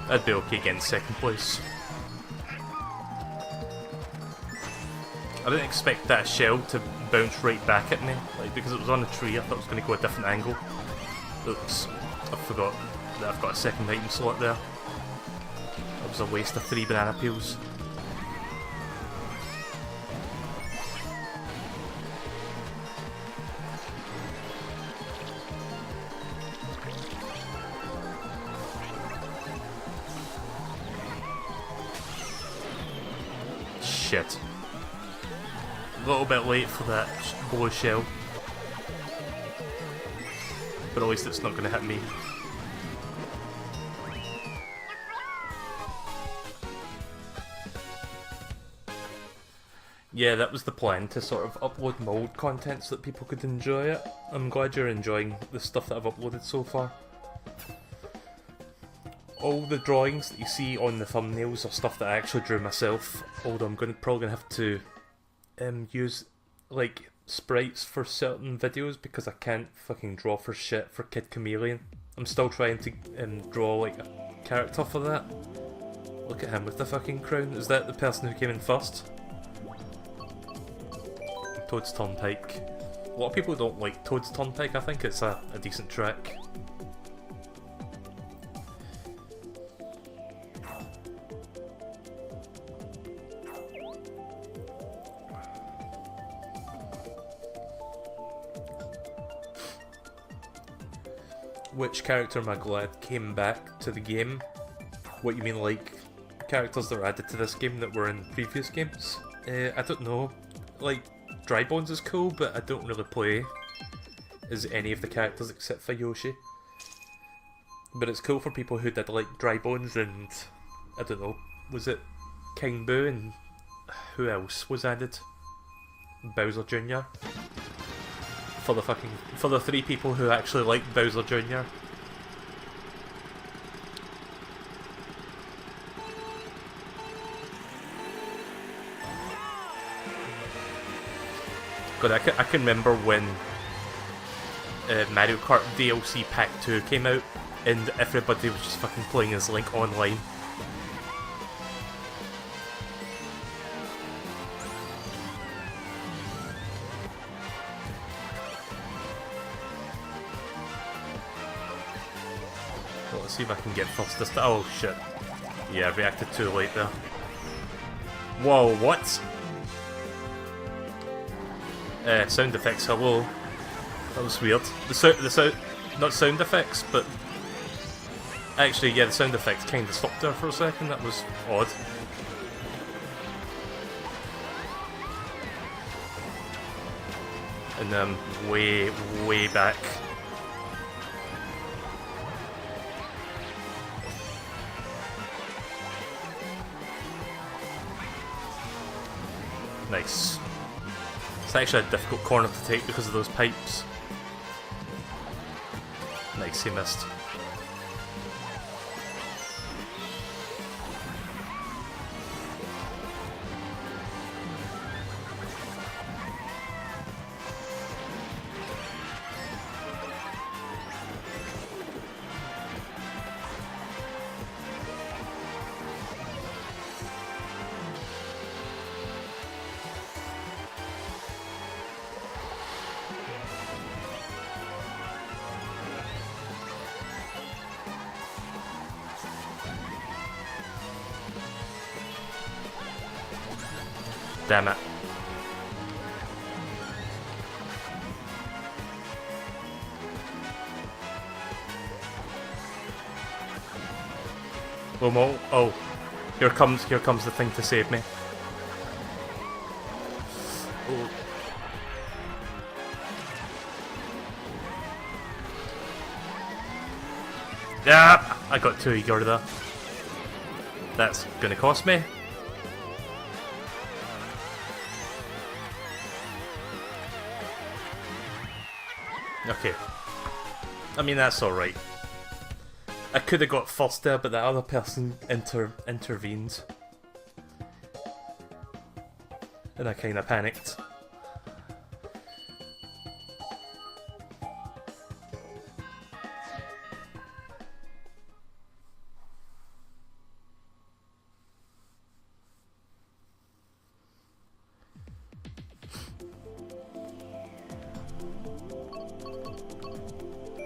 I'd be okay getting second place. I didn't expect that shell to bounce right back at me, like because it was on a tree. I thought it was going to go a different angle. Oops, I forgot that I've got a second item slot there. That was a waste of 3 banana peels. Shit. A little bit late for that blue shell. But at least it's not going to hit me. Yeah, that was the plan, to sort of upload my old content so that people could enjoy it. I'm glad you're enjoying the stuff that I've uploaded so far. All the drawings that you see on the thumbnails are stuff that I actually drew myself, although I'm probably going to have to use like sprites for certain videos because I can't fucking draw for shit for Kid Chameleon. I'm still trying to draw like a character for that. Look at him with the fucking crown. Is that the person who came in first? Toad's Turnpike. A lot of people don't like Toad's Turnpike. I think it's a decent track. Which character am I glad came back to the game? What you mean, like characters that were added to this game that were in previous games? I don't know. Like, Dry Bones is cool, but I don't really play as any of the characters except for Yoshi. But it's cool for people who did like Dry Bones and, I don't know, was it King Boo and who else was added? Bowser Jr. For the 3 people who actually like Bowser Jr. God, I can remember when Mario Kart DLC Pack 2 came out and everybody was just fucking playing as Link online. Well, let's see if I can get first this time. Oh shit. Yeah, I reacted too late there. Whoa, what? Sound effects, hello. That was weird. The sound, not sound effects, but actually, yeah, the sound effects kind of stopped there for a second. That was odd. And way back. Nice. It's actually a difficult corner to take because of those pipes. Nice, he missed. Damn it. Momo, oh, here comes the thing to save me. Oh. Yeah, I got too eager there. That's gonna cost me. Okay. I mean, that's alright. I could have got first there, but that other person intervened. And I kind of panicked.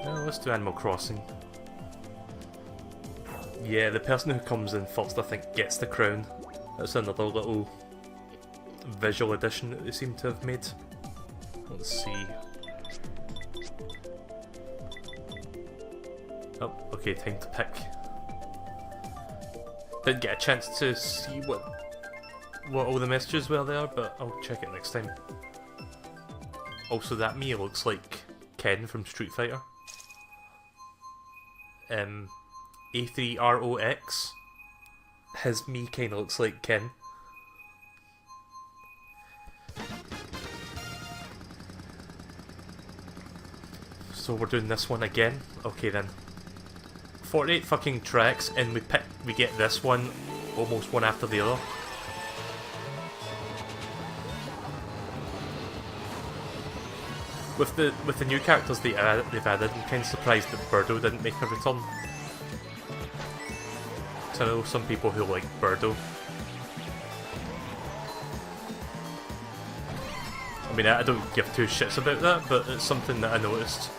Let's do Animal Crossing. Yeah, the person who comes in first, I think, gets the crown. That's another little visual addition that they seem to have made. Let's see. Oh, okay, time to pick. Didn't get a chance to see what all the messages were there, but I'll check it next time. Also, that Mii looks like Ken from Street Fighter. A3ROX. His Mii kinda looks like Ken. So we're doing this one again? Okay then. 48 fucking tracks, and we get this one almost one after the other. With the new characters they've added, I'm kind of surprised that Birdo didn't make a return. So I know some people who like Birdo. I mean, I don't give two shits about that, but it's something that I noticed.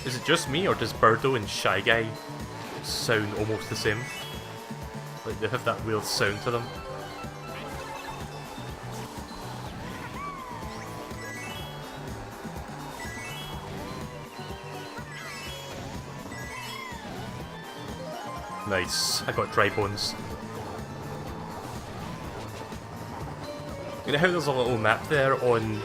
Is it just me, or does Birdo and Shy Guy sound almost the same? Like, they have that weird sound to them. Nice, I got dry bones. You know how there's a little map there on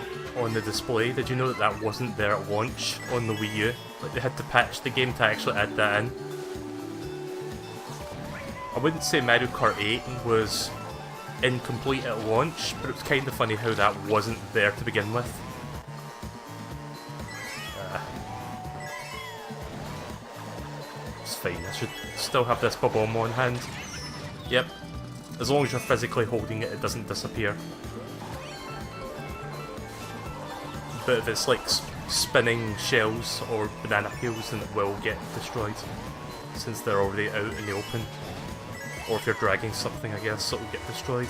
the display? Did you know that that wasn't there at launch on the Wii U? Like, they had to patch the game to actually add that in. I wouldn't say Mario Kart 8 was incomplete at launch, but it was kind of funny how that wasn't there to begin with. It's fine, I should still have this bomb on hand. Yep, as long as you're physically holding it, it doesn't disappear. But if it's like spinning shells or banana peels, then it will get destroyed, since they're already out in the open. Or if you're dragging something, I guess, it'll get destroyed.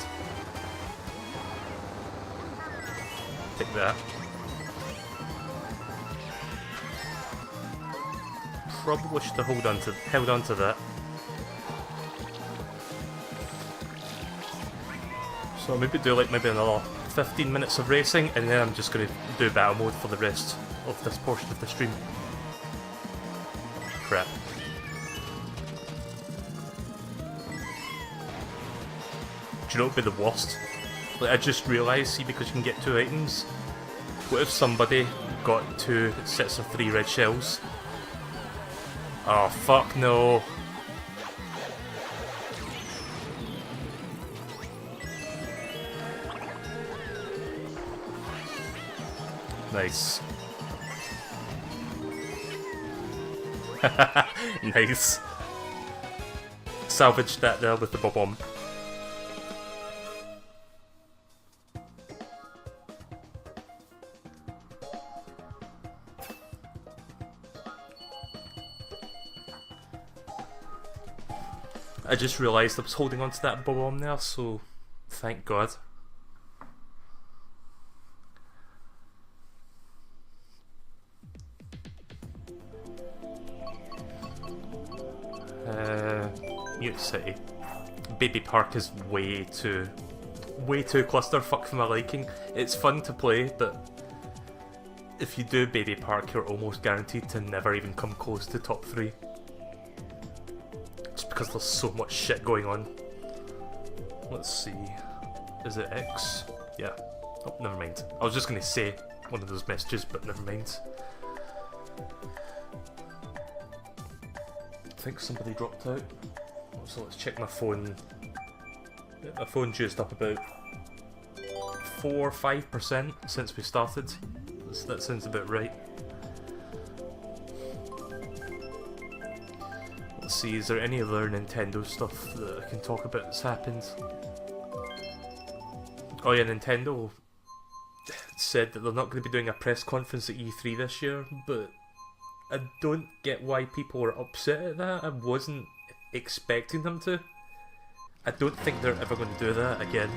Take that. Probably should have held on to that. So I'll maybe do like another 15 minutes of racing, and then I'm just going to do battle mode for the rest of this portion of the stream. Crap. Do you know what would be the worst? Like, I just realised, see, because you can get 2 items, what if somebody got 2 sets of 3 red shells? Oh, fuck no. Nice. Nice. Salvaged that there with the bomb. I just realised I was holding onto that bomb there, so thank God. Mute City. Baby Park is way too clusterfuck for my liking. It's fun to play, but if you do Baby Park, you're almost guaranteed to never even come close to top 3. Just because there's so much shit going on. Let's see. Is it X? Yeah. Oh, never mind. I was just going to say one of those messages, but never mind. I think somebody dropped out. So let's check my phone. My phone's used up about 4-5% since we started. That sounds about right. Let's see, is there any other Nintendo stuff that I can talk about that's happened? Oh yeah, Nintendo said that they're not going to be doing a press conference at E3 this year, but I don't get why people are upset at that. I wasn't expecting them to. I don't think they're ever going to do that again.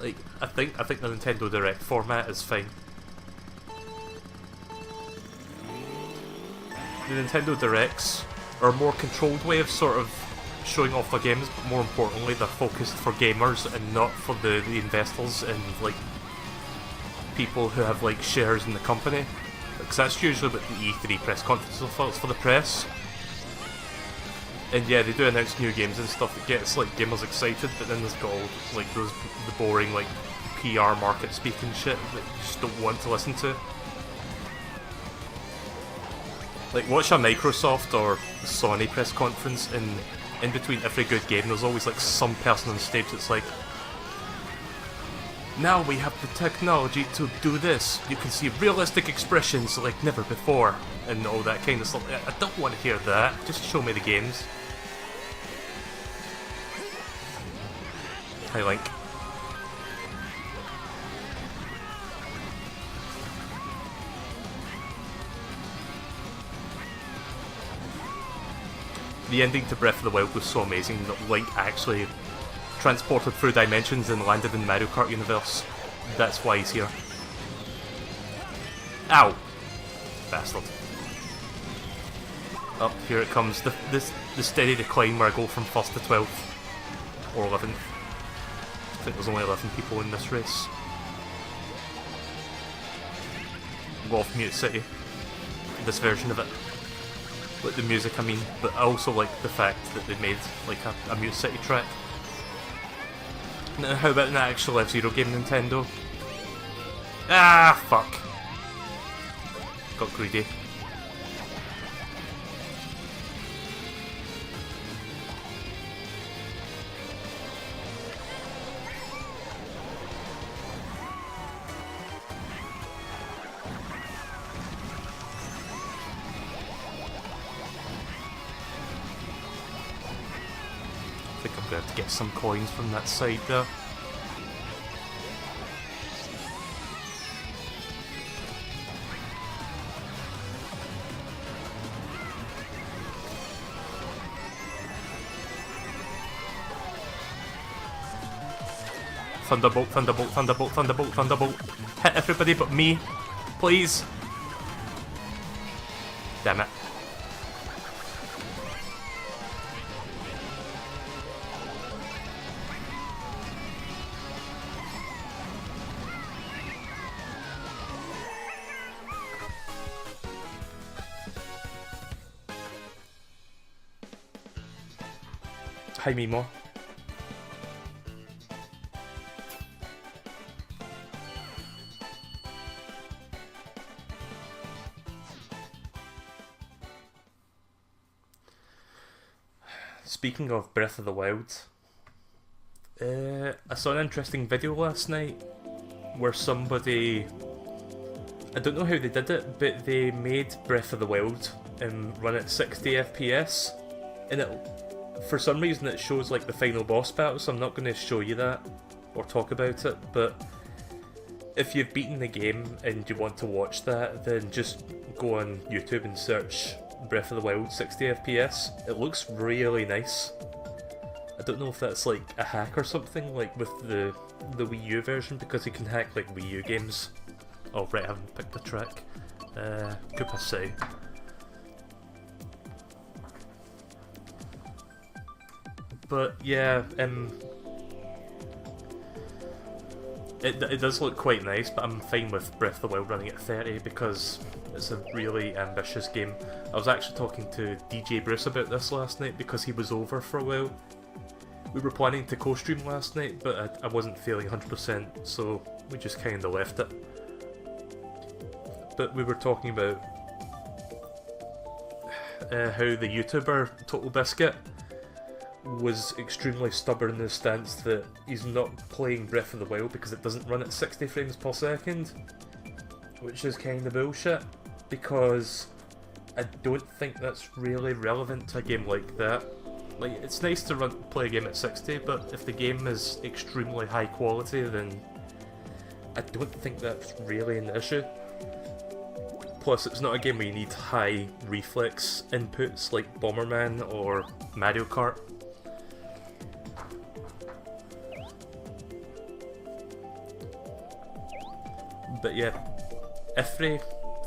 Like, I think the Nintendo Direct format is fine. The Nintendo Directs are a more controlled way of sort of showing off the games, but more importantly, they're focused for gamers and not for the investors and like people who have like shares in the company. Because that's usually what the E3 press conference is for the press. And yeah, they do announce new games and stuff that gets like gamers excited, but then there's got all like the boring like PR market speaking shit that you just don't want to listen to. Like, watch a Microsoft or Sony press conference, and in between every good game there's always like some person on stage that's like, now we have the technology to do this, you can see realistic expressions like never before, and all that kind of stuff. I don't want to hear that, just show me the games. Hi Link. The ending to Breath of the Wild was so amazing that Link actually transported through dimensions and landed in the Mario Kart universe. That's why he's here. Ow! Bastard. Up here it comes, the steady decline where I go from 1st to 12th. Or 11th. I think there's only 11 people in this race. Go off Mute City. This version of it. Like the music, I mean, but I also like the fact that they made like a Mute City track. Now, how about an actual F-Zero game, Nintendo? Ah, fuck. Got greedy. I think I'm going to have to get some coins from that side there. Thunderbolt, Thunderbolt, Thunderbolt, Thunderbolt, Thunderbolt. Hit everybody but me, please. Damn it. Hi Mimo. Speaking of Breath of the Wild, I saw an interesting video last night where somebody, I don't know how they did it, but they made Breath of the Wild run at 60 FPS, and for some reason it shows like the final boss battle, so I'm not going to show you that or talk about it, but if you've beaten the game and you want to watch that, then just go on YouTube and search Breath of the Wild 60 FPS. It looks really nice. I don't know if that's like a hack or something, like with the Wii U version, because you can hack like Wii U games. Oh right, I haven't picked the track. Koopa City. But yeah, it does look quite nice, but I'm fine with Breath of the Wild running at 30 because it's a really ambitious game. I was actually talking to DJ Bruce about this last night because he was over for a while. We were planning to co-stream last night, but I wasn't feeling 100%, so we just kinda left it. But we were talking about how the YouTuber Total Biscuit was extremely stubborn in his stance that he's not playing Breath of the Wild because it doesn't run at 60 frames per second, which is kind of bullshit, because I don't think that's really relevant to a game like that. Like, it's nice to play a game at 60, but if the game is extremely high quality, then I don't think that's really an issue. Plus, it's not a game where you need high reflex inputs like Bomberman or Mario Kart. But yeah, every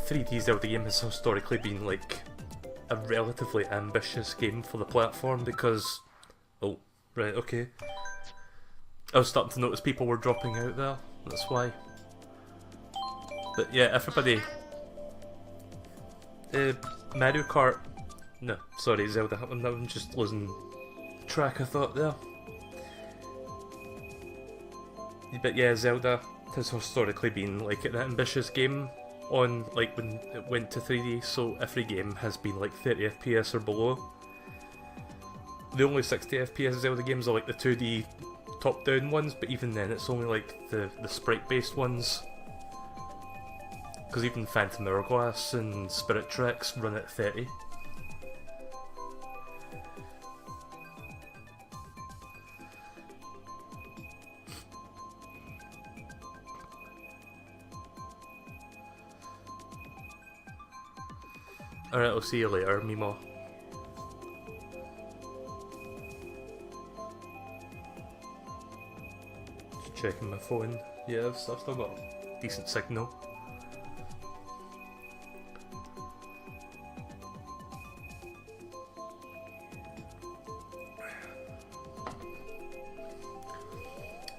3D Zelda game has historically been like a relatively ambitious game for the platform because... Oh, right, okay. I was starting to notice people were dropping out there, that's why. But yeah, everybody... Mario Kart... No, sorry, Zelda, I'm just losing track of thought there. But yeah, Zelda has historically been like an ambitious game on like when it went to 3D, so every game has been like 30 FPS or below. The only 60 FPS Zelda games are like the 2D top-down ones, but even then it's only like the sprite-based ones. Because even Phantom Hourglass and Spirit Tracks run at 30. Alright, I'll see you later, Mimo. Just checking my phone. Yeah, I've still got a decent signal.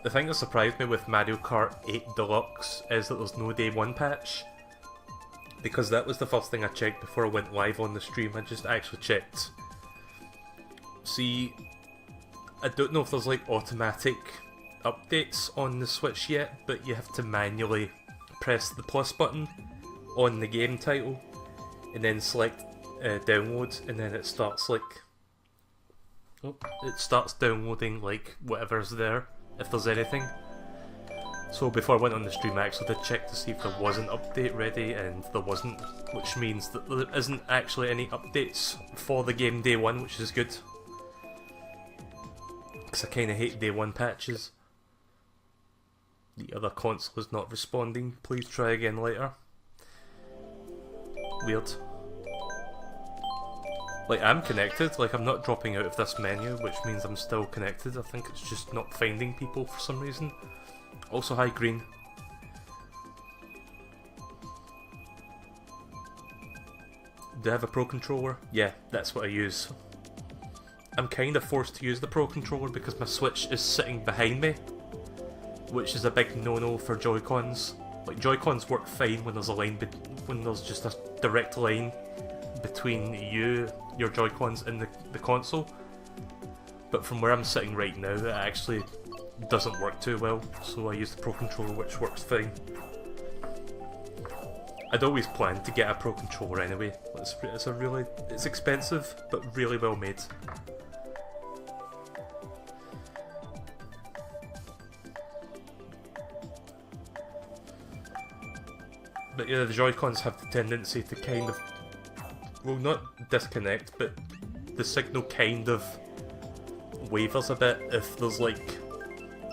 The thing that surprised me with Mario Kart 8 Deluxe is that there's no day 1 patch. Because that was the first thing I checked before I went live on the stream. I just actually checked. See, I don't know if there's like automatic updates on the Switch yet, but you have to manually press the plus button on the game title and then select download, and then it starts like... Oh, it starts downloading like whatever's there, if there's anything. So before I went on the stream I actually did check to see if there was an update ready, and there wasn't, which means that there isn't actually any updates for the game day 1, which is good. Because I kinda hate day 1 patches. The other console is not responding, please try again later. Weird. Like, I'm connected, like I'm not dropping out of this menu, which means I'm still connected. I think it's just not finding people for some reason. Also, hi Green. Do I have a Pro Controller? Yeah, that's what I use. I'm kind of forced to use the Pro Controller because my Switch is sitting behind me, which is a big no-no for Joy-Cons. Like, Joy-Cons work fine when there's a line, when there's just a direct line between your Joy-Cons and the console. But from where I'm sitting right now, it actually doesn't work too well, so I use the Pro Controller, which works fine. I'd always planned to get a Pro Controller anyway. It's expensive, but really well made. But yeah, the Joy-Cons have the tendency to kind of, well, not disconnect, but the signal kind of wavers a bit if there's like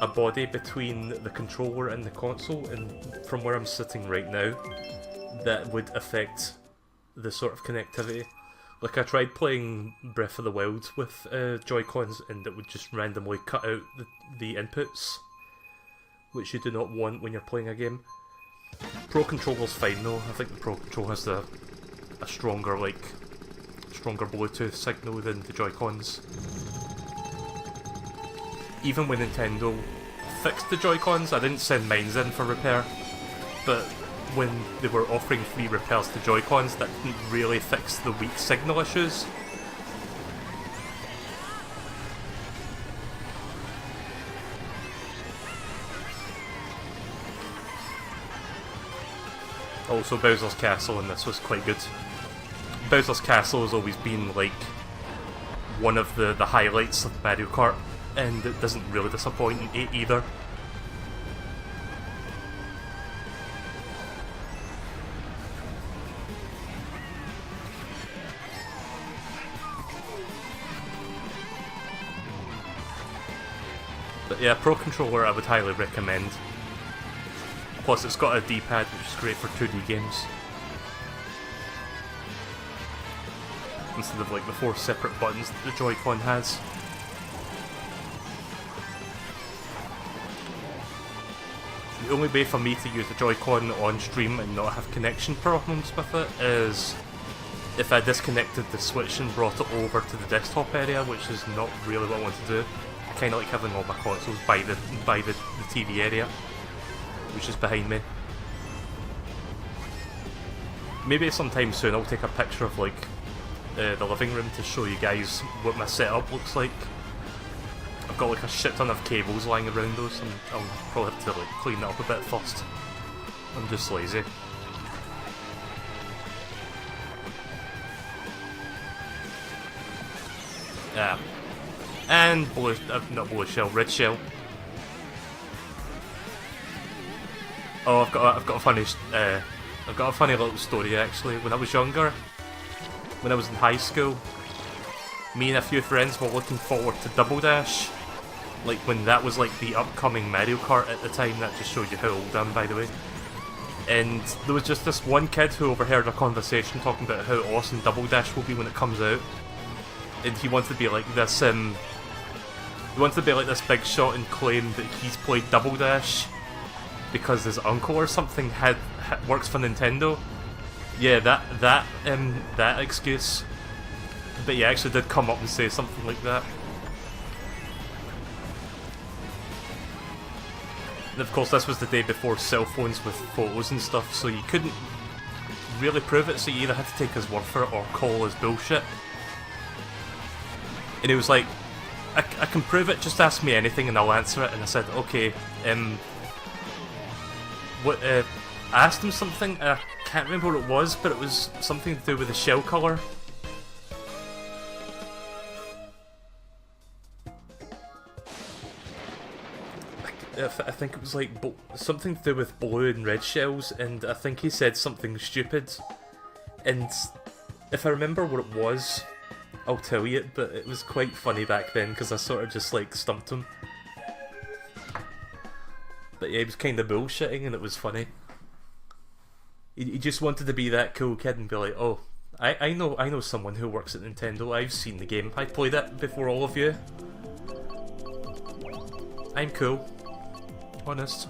a body between the controller and the console, and from where I'm sitting right now, that would affect the sort of connectivity. Like, I tried playing Breath of the Wild with Joy-Cons, and it would just randomly cut out the inputs, which you do not want when you're playing a game. Pro Controller's fine though. I think the Pro Controller has a stronger Bluetooth signal than the Joy-Cons. Even when Nintendo fixed the Joy-Cons, I didn't send mine in for repair, but when they were offering free repairs to Joy-Cons, that didn't really fix the weak signal issues. Also, Bowser's Castle in this was quite good. Bowser's Castle has always been like one of the highlights of Mario Kart, and it doesn't really disappoint in 8 either. But yeah, Pro Controller I would highly recommend. Plus it's got a D-pad, which is great for 2D games. Instead of like the 4 separate buttons that the Joy-Con has. the only way for me to use the Joy-Con on stream and not have connection problems with it is if I disconnected the Switch and brought it over to the desktop area, which is not really what I want to do. I kind of like having all my consoles by the TV area, which is behind me. Maybe sometime soon I'll take a picture of like the living room to show you guys what my setup looks like. I've got like a shit ton of cables lying around though, so I'll probably have to like clean it up a bit first. I'm just lazy. Yeah. And blue, not blue shell, red shell. Oh, I've got a funny little story actually. When I was younger, when I was in high school, me and a few friends were looking forward to Double Dash. Like when that was like the upcoming Mario Kart at the time. That just showed you how old I am, by the way. And there was just this one kid who overheard our conversation talking about how awesome Double Dash will be when it comes out. And he wanted to be like this, big shot and claim that he's played Double Dash because his uncle or something works for Nintendo. Yeah, that excuse. But he actually did come up and say something like that. And of course this was the day before cell phones with photos and stuff, so you couldn't really prove it, so you either had to take his word for it or call his bullshit. And he was like, I can prove it, just ask me anything and I'll answer it. And I said, okay, I asked him something, I can't remember what it was, but it was something to do with the shell colour. I think it was like something to do with blue and red shells, and I think he said something stupid. And if I remember what it was, I'll tell you it, but it was quite funny back then because I sort of just like stumped him. But yeah, he was kind of bullshitting and it was funny. He just wanted to be that cool kid and be like, oh, I know someone who works at Nintendo, I've seen the game, I played it before all of you. I'm cool. Honest.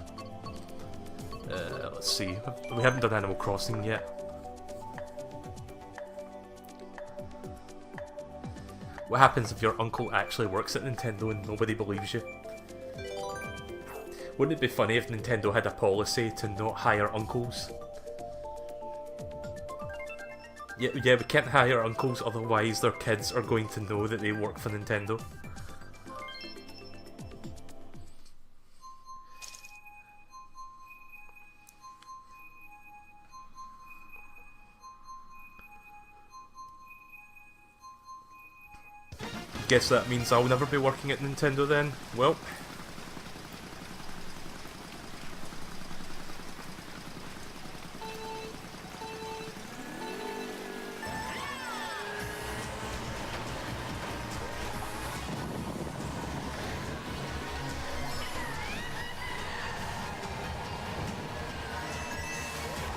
Let's see, we haven't done Animal Crossing yet. What happens if your uncle actually works at Nintendo and nobody believes you? Wouldn't it be funny if Nintendo had a policy to not hire uncles? Yeah, we can't hire uncles, otherwise their kids are going to know that they work for Nintendo. Guess that means I'll never be working at Nintendo then. Well.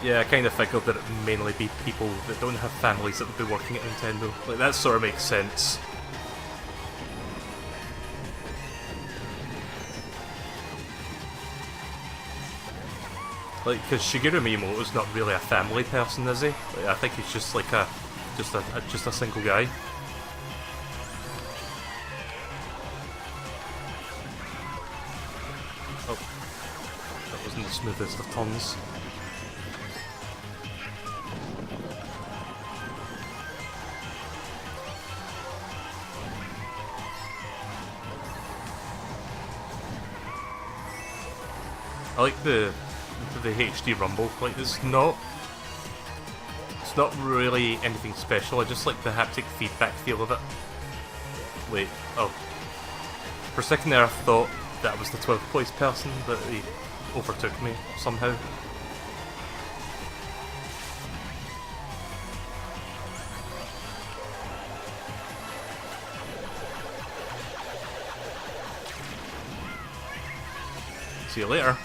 Yeah, I kind of figured that it would mainly be people that don't have families that would be working at Nintendo. Like, that sort of makes sense. Like, because Shigeru Miyamoto's not really a family person, is he? Like, I think he's just like just a single guy. Oh, that wasn't the smoothest of turns. I like the HD rumble. Like, it's not really anything special. I just like the haptic feedback feel of it. Wait, oh, for a second there I thought that was the 12th place person, but he overtook me somehow. See you later.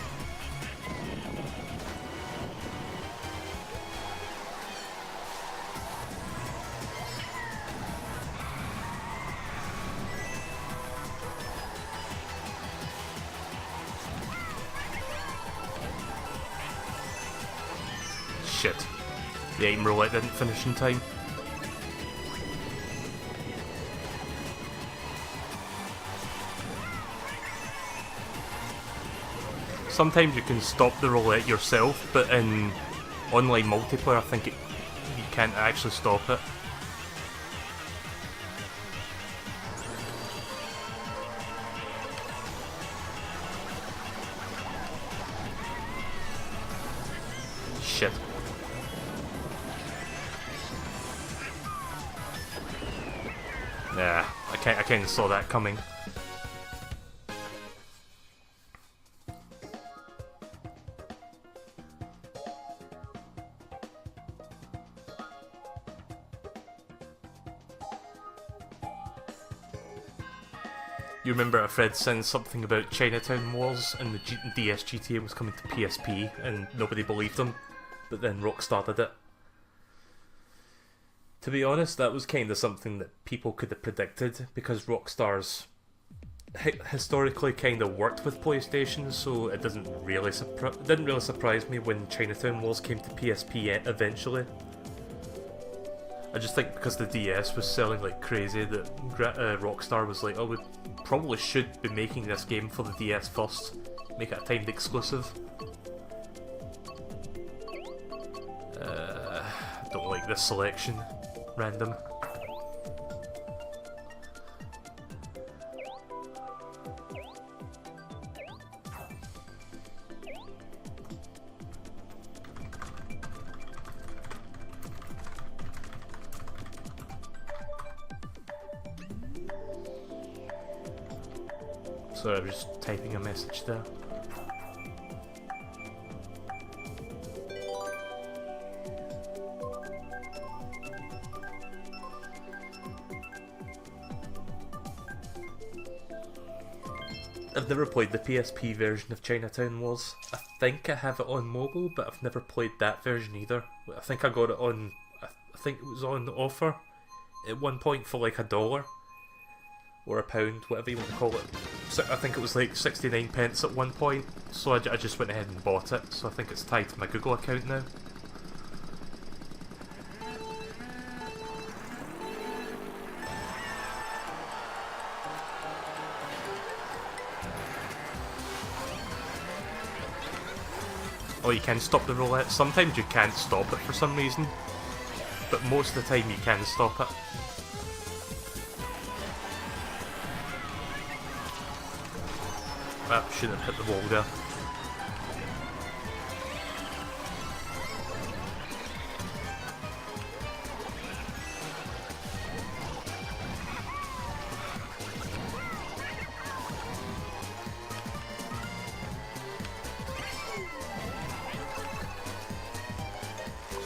Shit. The aim roulette didn't finish in time. Sometimes you can stop the roulette yourself, but in online multiplayer I think you can't actually stop it. Shit. Yeah, I kinda saw that coming. You remember Fred saying something about Chinatown Wars and the DS GTA was coming to PSP and nobody believed him, but then Rockstar did it. To be honest, that was kind of something that people could have predicted because Rockstar's historically kind of worked with PlayStation, so it didn't really surprise me when Chinatown Wars came to PSP eventually. I just think because the DS was selling like crazy that Rockstar was like, oh, we probably should be making this game for the DS first, make it a timed exclusive. I don't like this selection. Random. Sorry, I was just typing a message there. I've never played the PSP version of Chinatown Wars. I think I have it on mobile, but I've never played that version either. I think I got it on... I think it was on offer at one point for like $1 or £1, whatever you want to call it. So I think it was like 69 pence at one point, so I just went ahead and bought it. So I think it's tied to my Google account now. Oh, you can stop the roulette. Sometimes you can't stop it for some reason, but most of the time you can stop it. Ah, shouldn't have hit the wall there.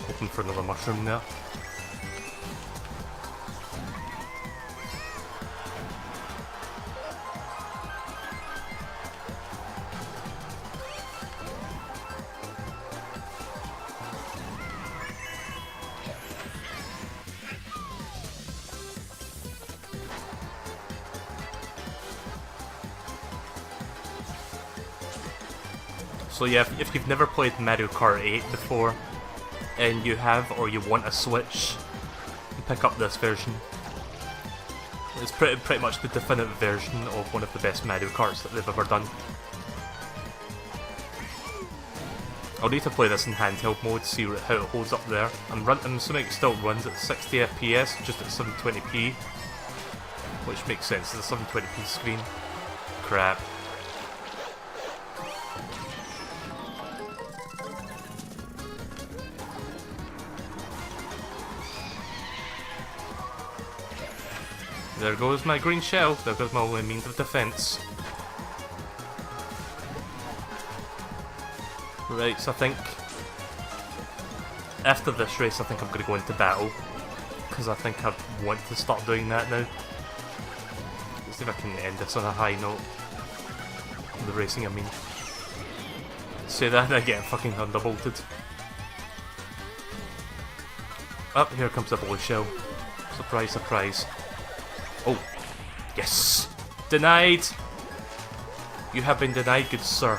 Hoping for another mushroom there. So yeah, if you've never played Mario Kart 8 before, and you have, or you want a Switch, pick up this version. It's pretty much the definitive version of one of the best Mario Karts that they've ever done. I'll need to play this in handheld mode, see how it holds up there. I'm assuming it still runs at 60 FPS, just at 720p, which makes sense, it's a 720p screen. Crap. There goes my green shell, there goes my only means of defense. Right, so I think after this race I think I'm going to go into battle, because I think I want to start doing that now. Let's see if I can end this on a high note. The racing, I mean. Say that and I get fucking thunderbolted. Up, here comes the blue shell. Surprise, surprise. Oh, yes! Denied! You have been denied, good sir.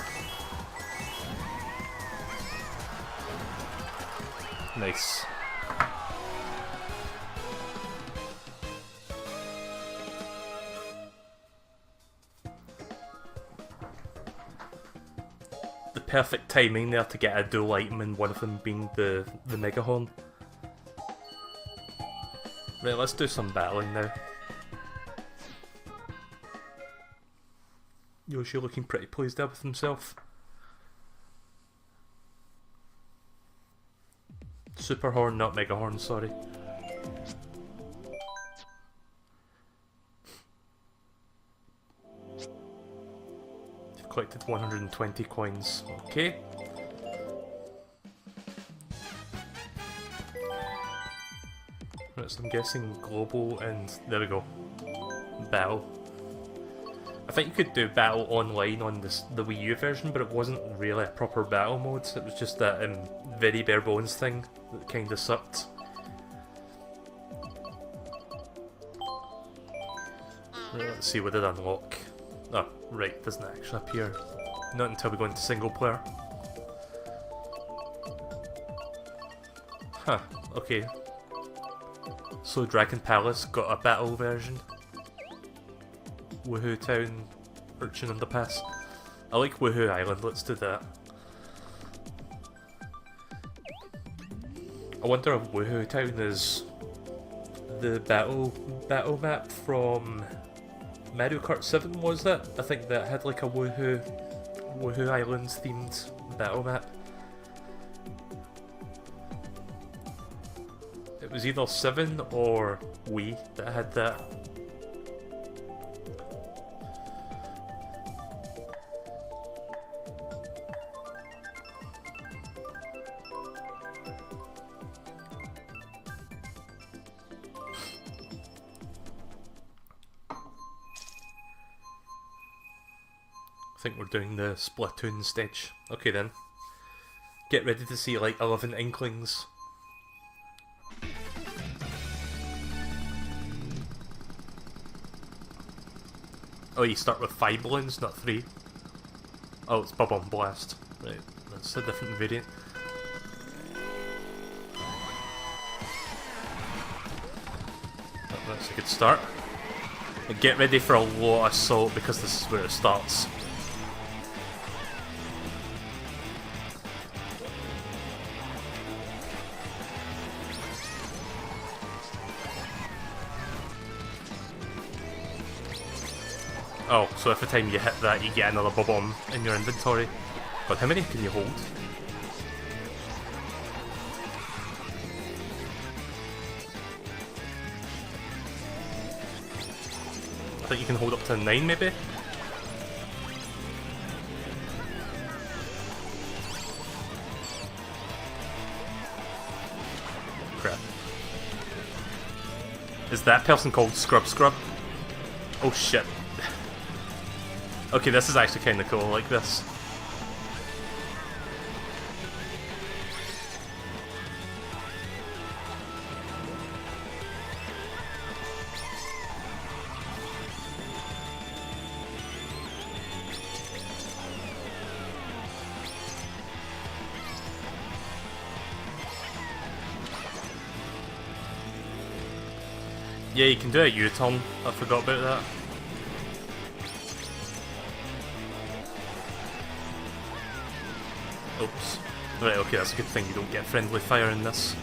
Nice. The perfect timing there to get a dual item, and one of them being the Mega Horn. Right, let's do some battling now. Yoshi looking pretty pleased there with himself. Super Horn, not Mega Horn, sorry. You've collected 120 coins, okay. Right, so I'm guessing global, and there we go. Battle. I think you could do battle online on the Wii U version, but it wasn't really a proper battle mode. It was just that very bare bones thing that kind of sucked. Right, let's see what did unlock. Oh, right, it doesn't actually appear. Not until we go into single player. Huh, okay. So Dragon Palace got a battle version. Woohoo Town, Urchin Underpass. I like Woohoo Island, let's do that. I wonder if Woohoo Town is the battle map from Mario Kart 7, was that? I think that had like a Woohoo Islands themed battle map. It was either 7 or Wii that had that. I think we're doing the Splatoon stage. Okay then. Get ready to see like 11 Inklings. Oh, you start with 5 balloons, not 3. Oh, it's Bubble and Blast. Right, that's a different variant. That's a good start. But get ready for a lot of salt because this is where it starts. Oh, so every time you hit that, you get another Bob-omb in your inventory. God, how many can you hold? I think you can hold up to 9, maybe? Crap. Is that person called Scrub Scrub? Oh shit. Okay, this is actually kinda cool, I like this. Yeah, you can do a U-turn, I forgot about that. Oops. Right, okay, that's a good thing you don't get friendly fire in this.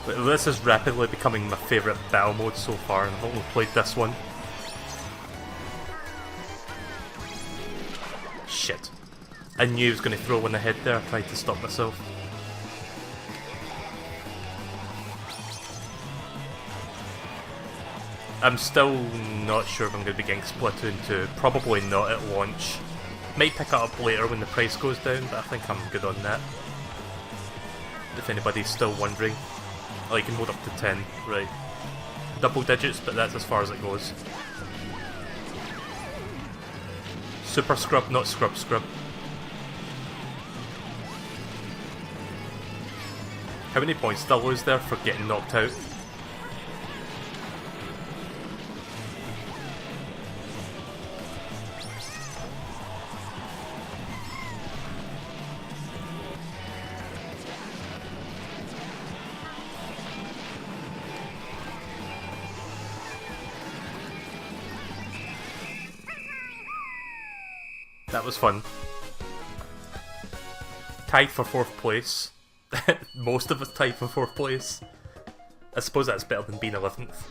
But this is rapidly becoming my favourite battle mode so far, and I've only played this one. Shit. I knew he was going to throw one ahead there, I tried to stop myself. I'm still not sure if I'm going to be getting Splatoon 2, probably not at launch. Might pick it up later when the price goes down, but I think I'm good on that. If anybody's still wondering. Oh, you can hold up to 10, right. Double digits, but that's as far as it goes. Super scrub, not scrub scrub. How many points did I lose there for getting knocked out? That was fun. Tied for 4th place. Most of us tied for 4th place. I suppose that's better than being 11th.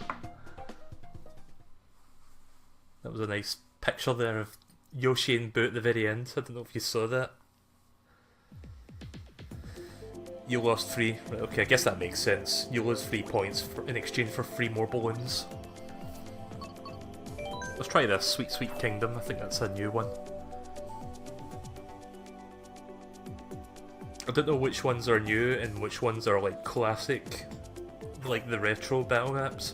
That was a nice picture there of Yoshi and Boo at the very end. I don't know if you saw that. You lost 3. Right, okay, I guess that makes sense. You lose 3 points in exchange for 3 more balloons. Let's try this, Sweet Sweet Kingdom. I think that's a new one. I don't know which ones are new and which ones are like classic, like the retro battle maps.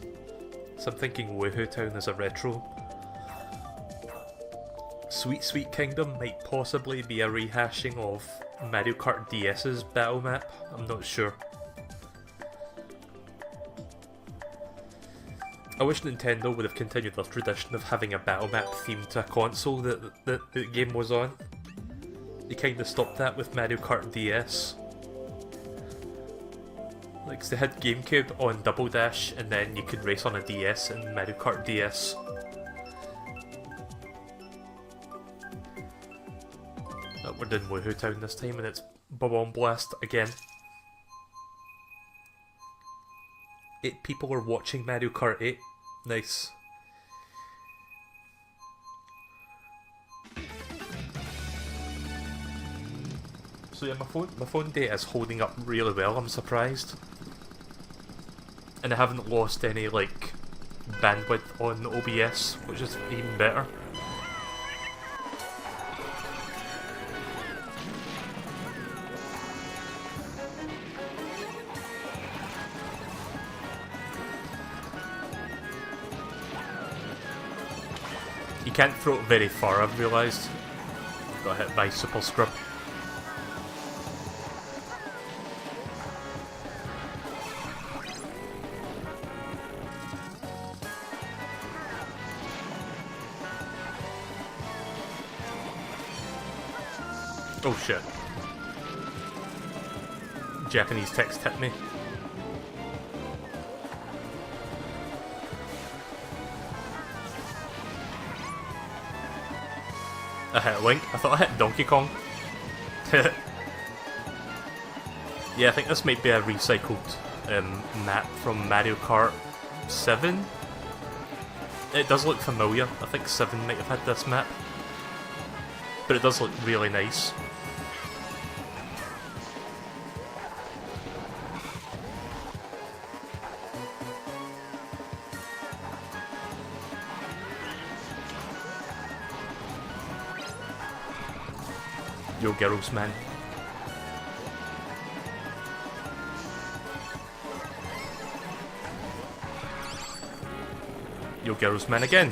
So I'm thinking Woohoo Town is a retro. Sweet Sweet Kingdom might possibly be a rehashing of Mario Kart DS's battle map. I'm not sure. I wish Nintendo would have continued their tradition of having a battle map themed to a console that the game was on. They kinda stopped that with Mario Kart DS. Like, they had GameCube on Double Dash, and then you could race on a DS in Mario Kart DS. We're doing Woohoo Town this time, and it's Bomb Blast again. 8 people are watching Mario Kart 8. Nice. So yeah, my phone data is holding up really well, I'm surprised. And I haven't lost any, like, bandwidth on OBS, which is even better. You can't throw it very far, I've realised. Got hit by Super Scrub. Oh shit. Japanese text hit me. I hit Link. I thought I hit Donkey Kong. Yeah, I think this might be a recycled map from Mario Kart 7. It does look familiar. I think 7 might have had this map. But it does look really nice. Yo, girls, man. Yo, girls, man again.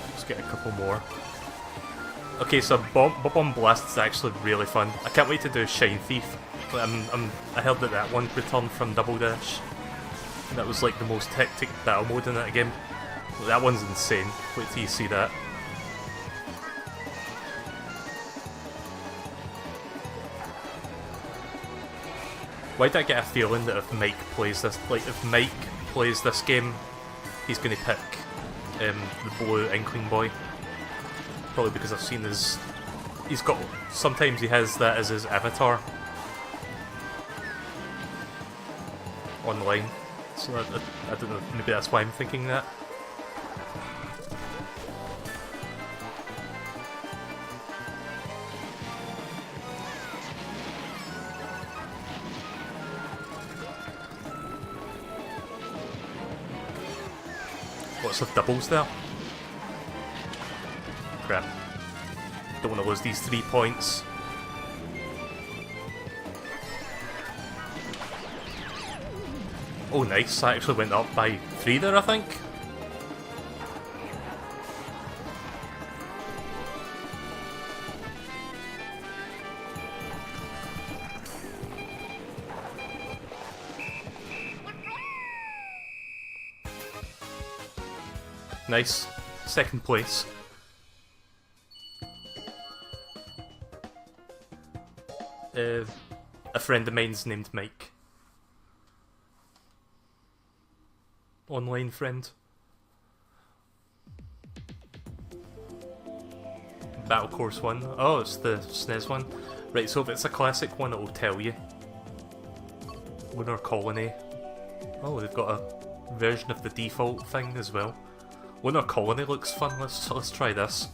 Let's get a couple more. Okay, so Bomb Blast is actually really fun. I can't wait to do Shine Thief. I heard that one returned from Double Dash. That was like the most hectic battle mode in that game. That one's insane. Wait till you see that. Why did I get a feeling that if Mike plays this game, he's gonna pick the blue Inkling Boy? Probably because I've seen sometimes he has that as his avatar online. So I don't know, maybe that's why I'm thinking that. Lots of doubles there. Crap. Don't want to lose these 3 points. Oh nice, that actually went up by 3 there, I think. Nice. Second place. A friend of mine's named Mike. Online friend. Battle Course 1. Oh, it's the SNES one. Right, so if it's a classic one, it'll tell you. Lunar Colony. Oh, they've got a version of the default thing as well. Lunar Colony looks fun. Let's try this.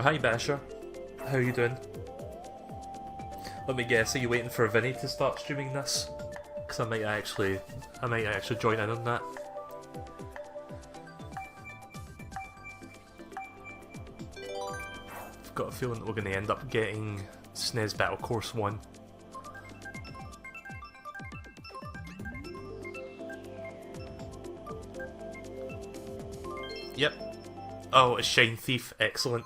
Hi Basher, how you doing? Let me guess, are you waiting for Vinny to start streaming this? Because I might actually join in on that. I've got a feeling that we're going to end up getting SNES Battle Course 1. Yep. Oh, a Shine Thief, excellent.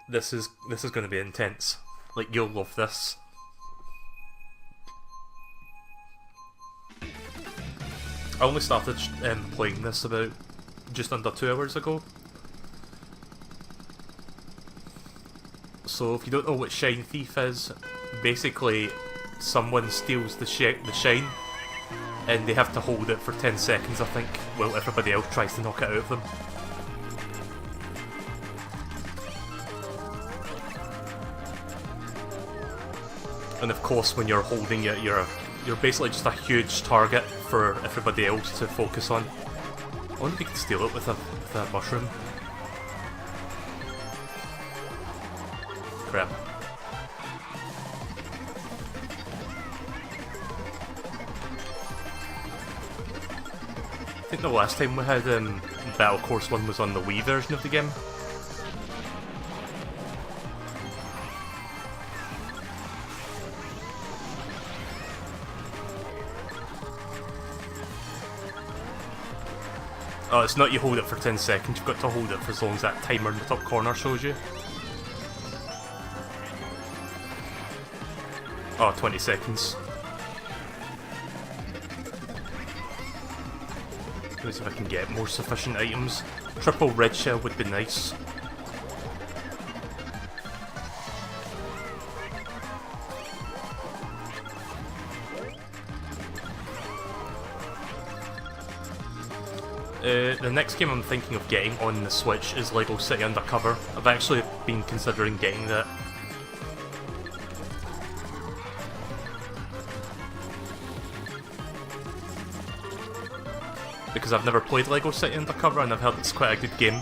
This is going to be intense. Like, you'll love this. I only started playing this about just under 2 hours ago. So if you don't know what Shine Thief is, basically someone steals the shine and they have to hold it for 10 seconds, I think, while everybody else tries to knock it out of them. And of course, when you're holding it, you're basically just a huge target for everybody else to focus on. I wonder if you can steal it with a mushroom. Crap. I think the last time we had Battle Course 1 was on the Wii version of the game. Oh, it's not you hold it for 10 seconds, you've got to hold it for as long as that timer in the top corner shows you. Oh, 20 seconds. Let's see if I can get more sufficient items. Triple red shell would be nice. The next game I'm thinking of getting on the Switch is Lego City Undercover. I've actually been considering getting that. Because I've never played Lego City Undercover and I've heard it's quite a good game.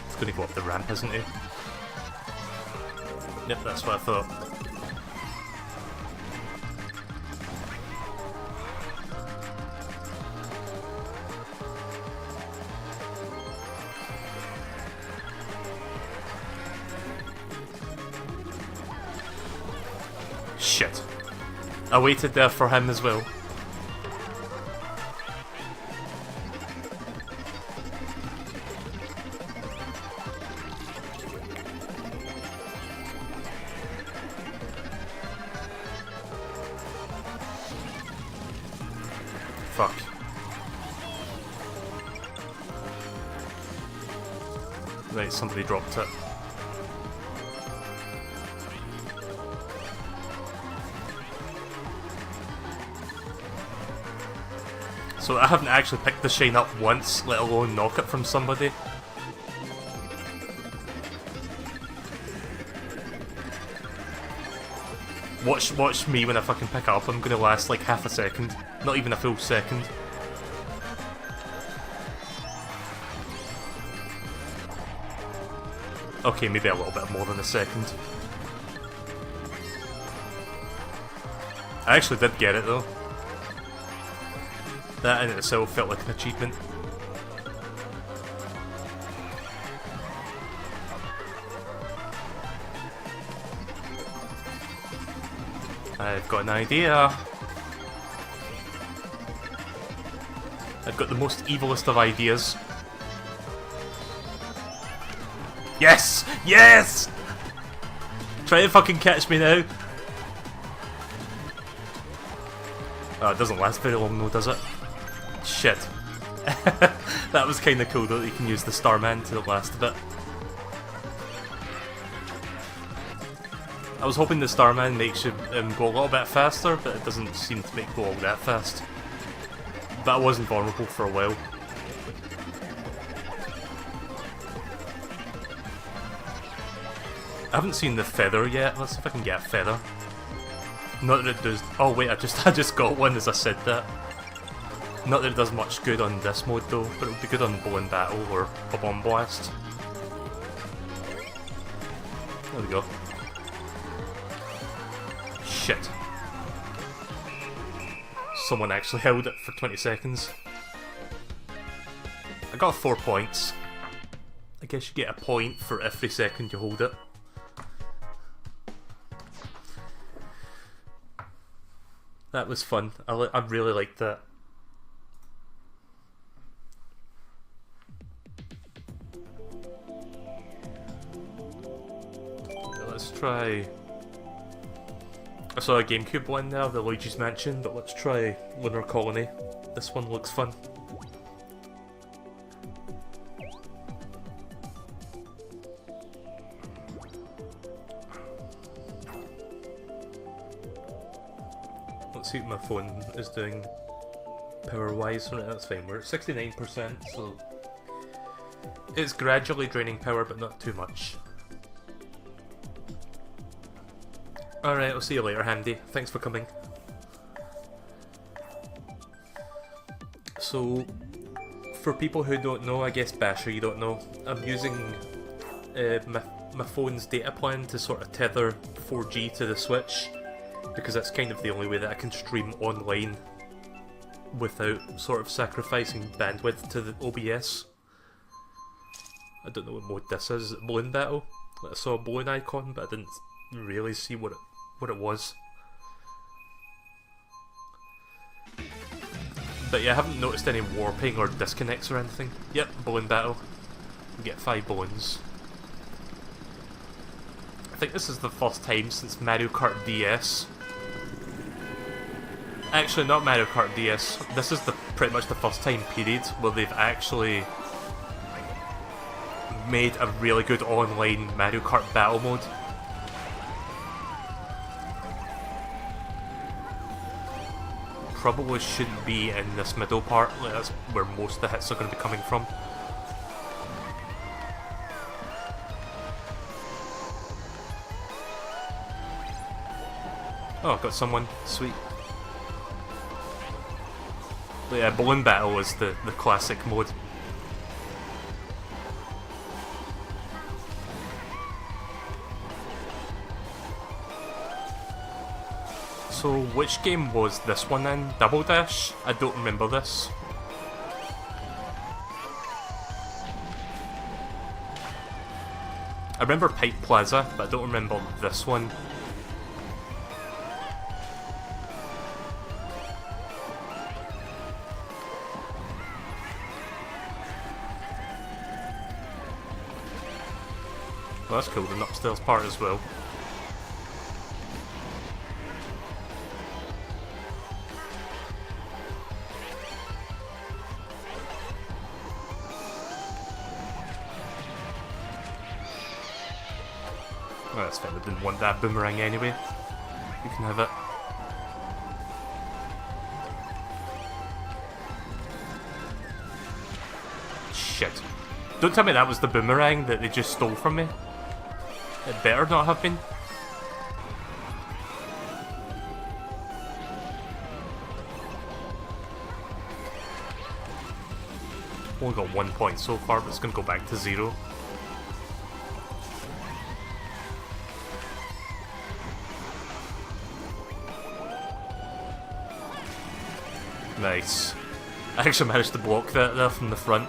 It's going to go up the ramp, isn't it? Yep, that's what I thought. Shit. I waited there for him as well. Fuck. Right, somebody dropped it. So I haven't actually picked the shine up once, let alone knock it from somebody. Watch me when I fucking pick it up, I'm gonna last like half a second. Not even a full second. Okay, maybe a little bit more than a second. I actually did get it though. That in itself felt like an achievement. I've got an idea. I've got the most evilest of ideas. Yes! Yes! Try to fucking catch me now. Oh, it doesn't last very long though, does it? Shit. That was kinda cool though, that you can use the Starman to the last of it. I was hoping the Starman makes you go a little bit faster, but it doesn't seem to make you go all that fast. But I was invulnerable for a while. I haven't seen the feather yet. Let's see if I can get a feather. Not that it does. Oh wait, I just got one as I said that. Not that it does much good on this mode though, but it would be good on Bow and Battle or a Bomb Blast. There we go. Shit. Someone actually held it for 20 seconds. I got 4 points. I guess you get a point for every second you hold it. That was fun. I really liked that. Let's try... I saw a GameCube one there, the Luigi's Mansion, but let's try Lunar Colony. This one looks fun. Let's see what my phone is doing power-wise. Right, that's fine. We're at 69%, so it's gradually draining power, but not too much. Alright, I'll see you later, Handy. Thanks for coming. So, for people who don't know, I guess Basher, you don't know, I'm using my phone's data plan to sort of tether 4G to the Switch, because that's kind of the only way that I can stream online without sort of sacrificing bandwidth to the OBS. I don't know what mode this is. Is it Balloon Battle? I saw a balloon icon, but I didn't really see what it was. But yeah, I haven't noticed any warping or disconnects or anything. Yep, Balloon Battle. We get 5 balloons. I think this is the first time since Mario Kart DS. Actually, not Mario Kart DS. This is pretty much the first time period where they've actually made a really good online Mario Kart battle mode. Probably shouldn't be in this middle part, like that's where most of the hits are going to be coming from. Oh, got someone. Sweet. But yeah, Balloon Battle is the classic mode. So, which game was this one in? Double Dash? I don't remember this. I remember Pipe Plaza, but I don't remember this one. Well, that's cool, an upstairs part as well. Well, that's fine, I didn't want that boomerang anyway. You can have it. Shit. Don't tell me that was the boomerang that they just stole from me. It better not have been. Only got 1 point so far, but it's going to go back to 0. Nice. I actually managed to block that there from the front.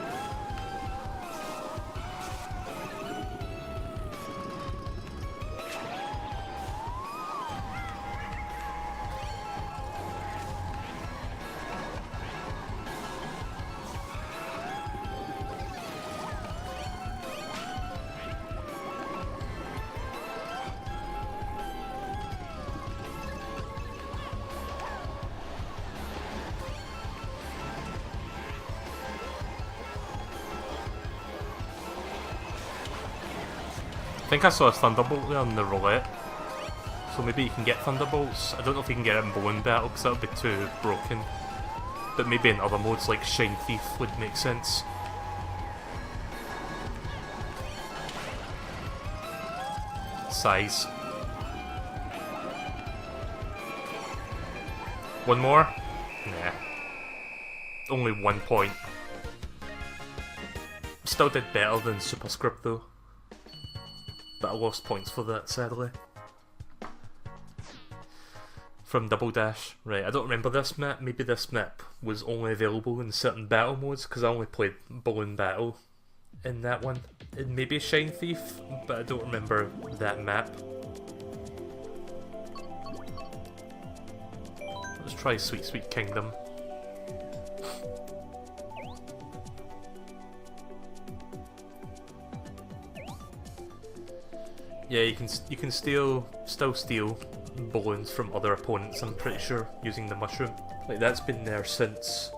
think I saw a Thunderbolt there on the roulette. So maybe you can get Thunderbolts. I don't know if you can get it in Balloon Battle because that would be too broken. But maybe in other modes like Shine Thief would make sense. Size. One more? Nah. Only 1 point. Still did better than Superscript though. But I lost points for that, sadly. From Double Dash. Right, I don't remember this map. Maybe this map was only available in certain battle modes, because I only played Balloon Battle in that one. And maybe Shine Thief, but I don't remember that map. Let's try Sweet Sweet Kingdom. Yeah, you can still steal balloons from other opponents, I'm pretty sure, using the mushroom. Like, that's been there since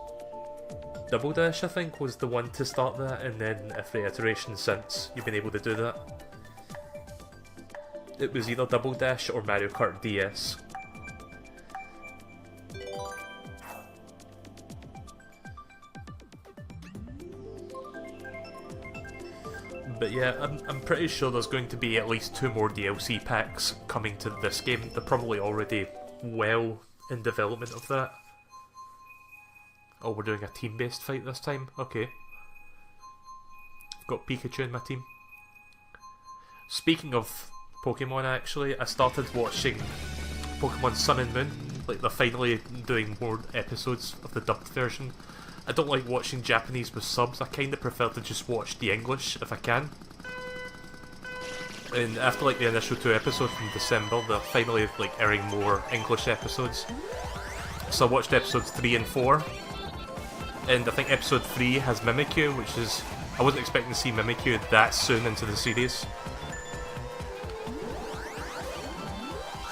Double Dash, I think, was the one to start that, and then every iteration since you've been able to do that. It was either Double Dash or Mario Kart DS. But yeah, I'm pretty sure there's going to be at least 2 more DLC packs coming to this game. They're probably already well in development of that. Oh, we're doing a team-based fight this time? Okay. I've got Pikachu in my team. Speaking of Pokemon, actually, I started watching Pokemon Sun and Moon. Like, they're finally doing more episodes of the dubbed version. I don't like watching Japanese with subs. I kind of prefer to just watch the English if I can. And after like the initial 2 episodes from December, they're finally like airing more English episodes. So I watched episodes 3 and 4. And I think episode 3 has Mimikyu, which is... I wasn't expecting to see Mimikyu that soon into the series.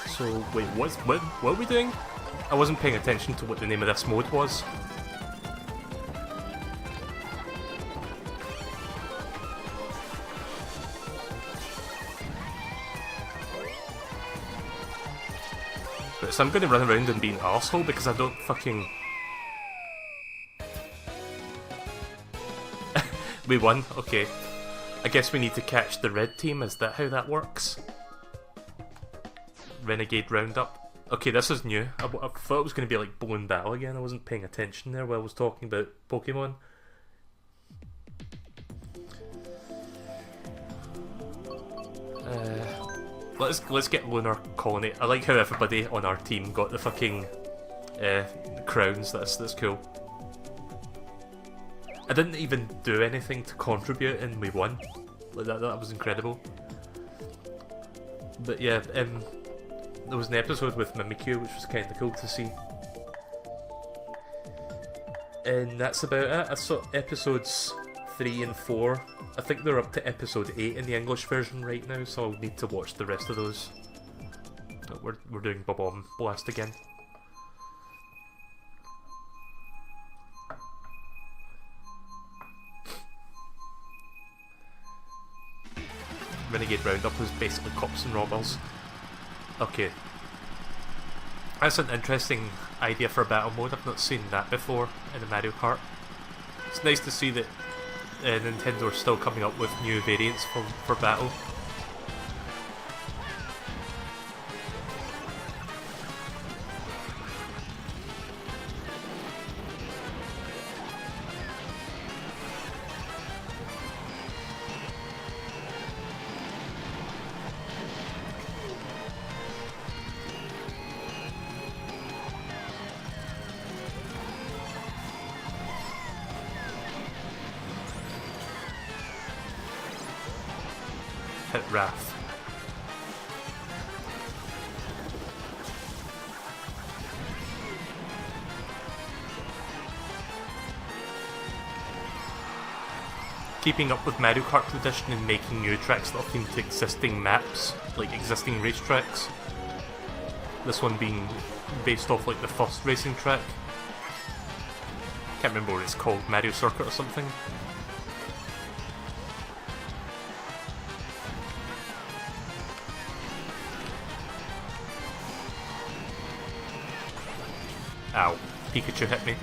So, wait, what are we doing? I wasn't paying attention to what the name of this mode was. So I'm going to run around and be an arsehole because I don't fucking... We won? Okay. I guess we need to catch the red team, is that how that works? Renegade Roundup. Okay, this is new. I thought it was going to be like Balloon Battle again. I wasn't paying attention there while I was talking about Pokemon. Let's get Lunar Colony. I like how everybody on our team got the fucking crowns. That's cool. I didn't even do anything to contribute and we won. Like that was incredible. But yeah, there was an episode with Mimikyu which was kind of cool to see. And that's about it. I saw episodes 3 and 4. I think they're up to episode 8 in the English version right now, so I'll need to watch the rest of those. We're doing Bob-omb Blast again. Renegade Roundup is basically cops and robbers. Okay. That's an interesting idea for a battle mode. I've not seen that before in a Mario Kart. It's nice to see that Nintendo are still coming up with new variants for battle. Hit Wrath. Keeping up with Mario Kart tradition and making new tracks that are themed to existing maps, like existing racetracks. This one being based off like the first racing track. Can't remember what it's called, Mario Circuit or something. Ow. Pikachu hit me.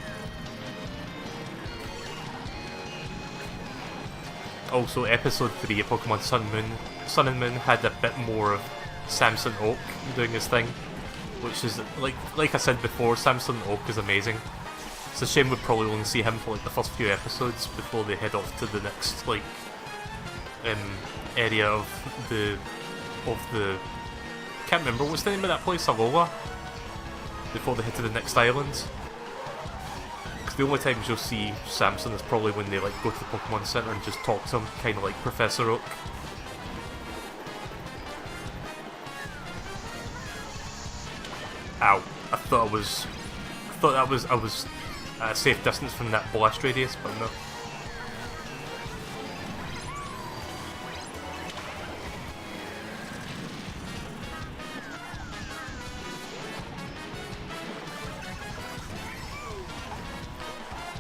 Also, episode 3 of Pokemon Sun and Moon had a bit more of Samson Oak doing his thing, which is, like I said before, Samson Oak is amazing. It's a shame we'd probably only see him for like the first few episodes before they head off to the next like area of the can't remember what's the name of that place, Alola, before they head to the next island. Because the only times you'll see Samson is probably when they like go to the Pokemon Center and just talk to him, kind of like Professor Oak. Ow! I thought I was at a safe distance from that blast radius, but no.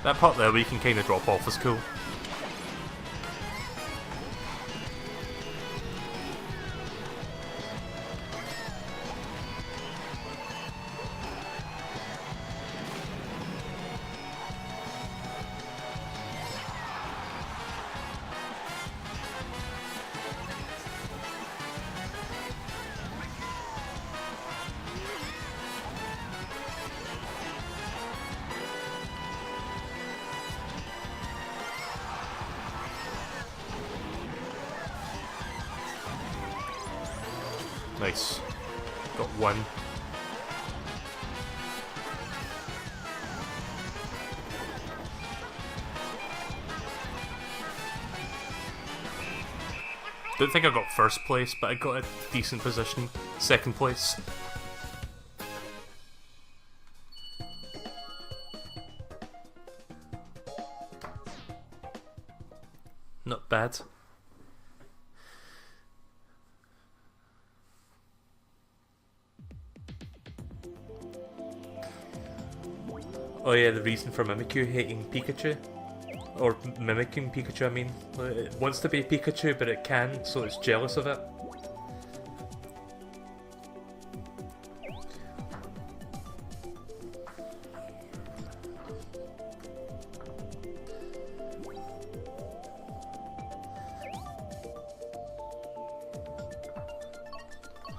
That part there where you can kind of drop off is cool. Nice. Got one. Don't think I got first place, but I got a decent position. Second place. Not bad. Oh yeah, the reason for Mimikyu hating Pikachu, or mimicking Pikachu, I mean. It wants to be Pikachu, but it can, so it's jealous of it.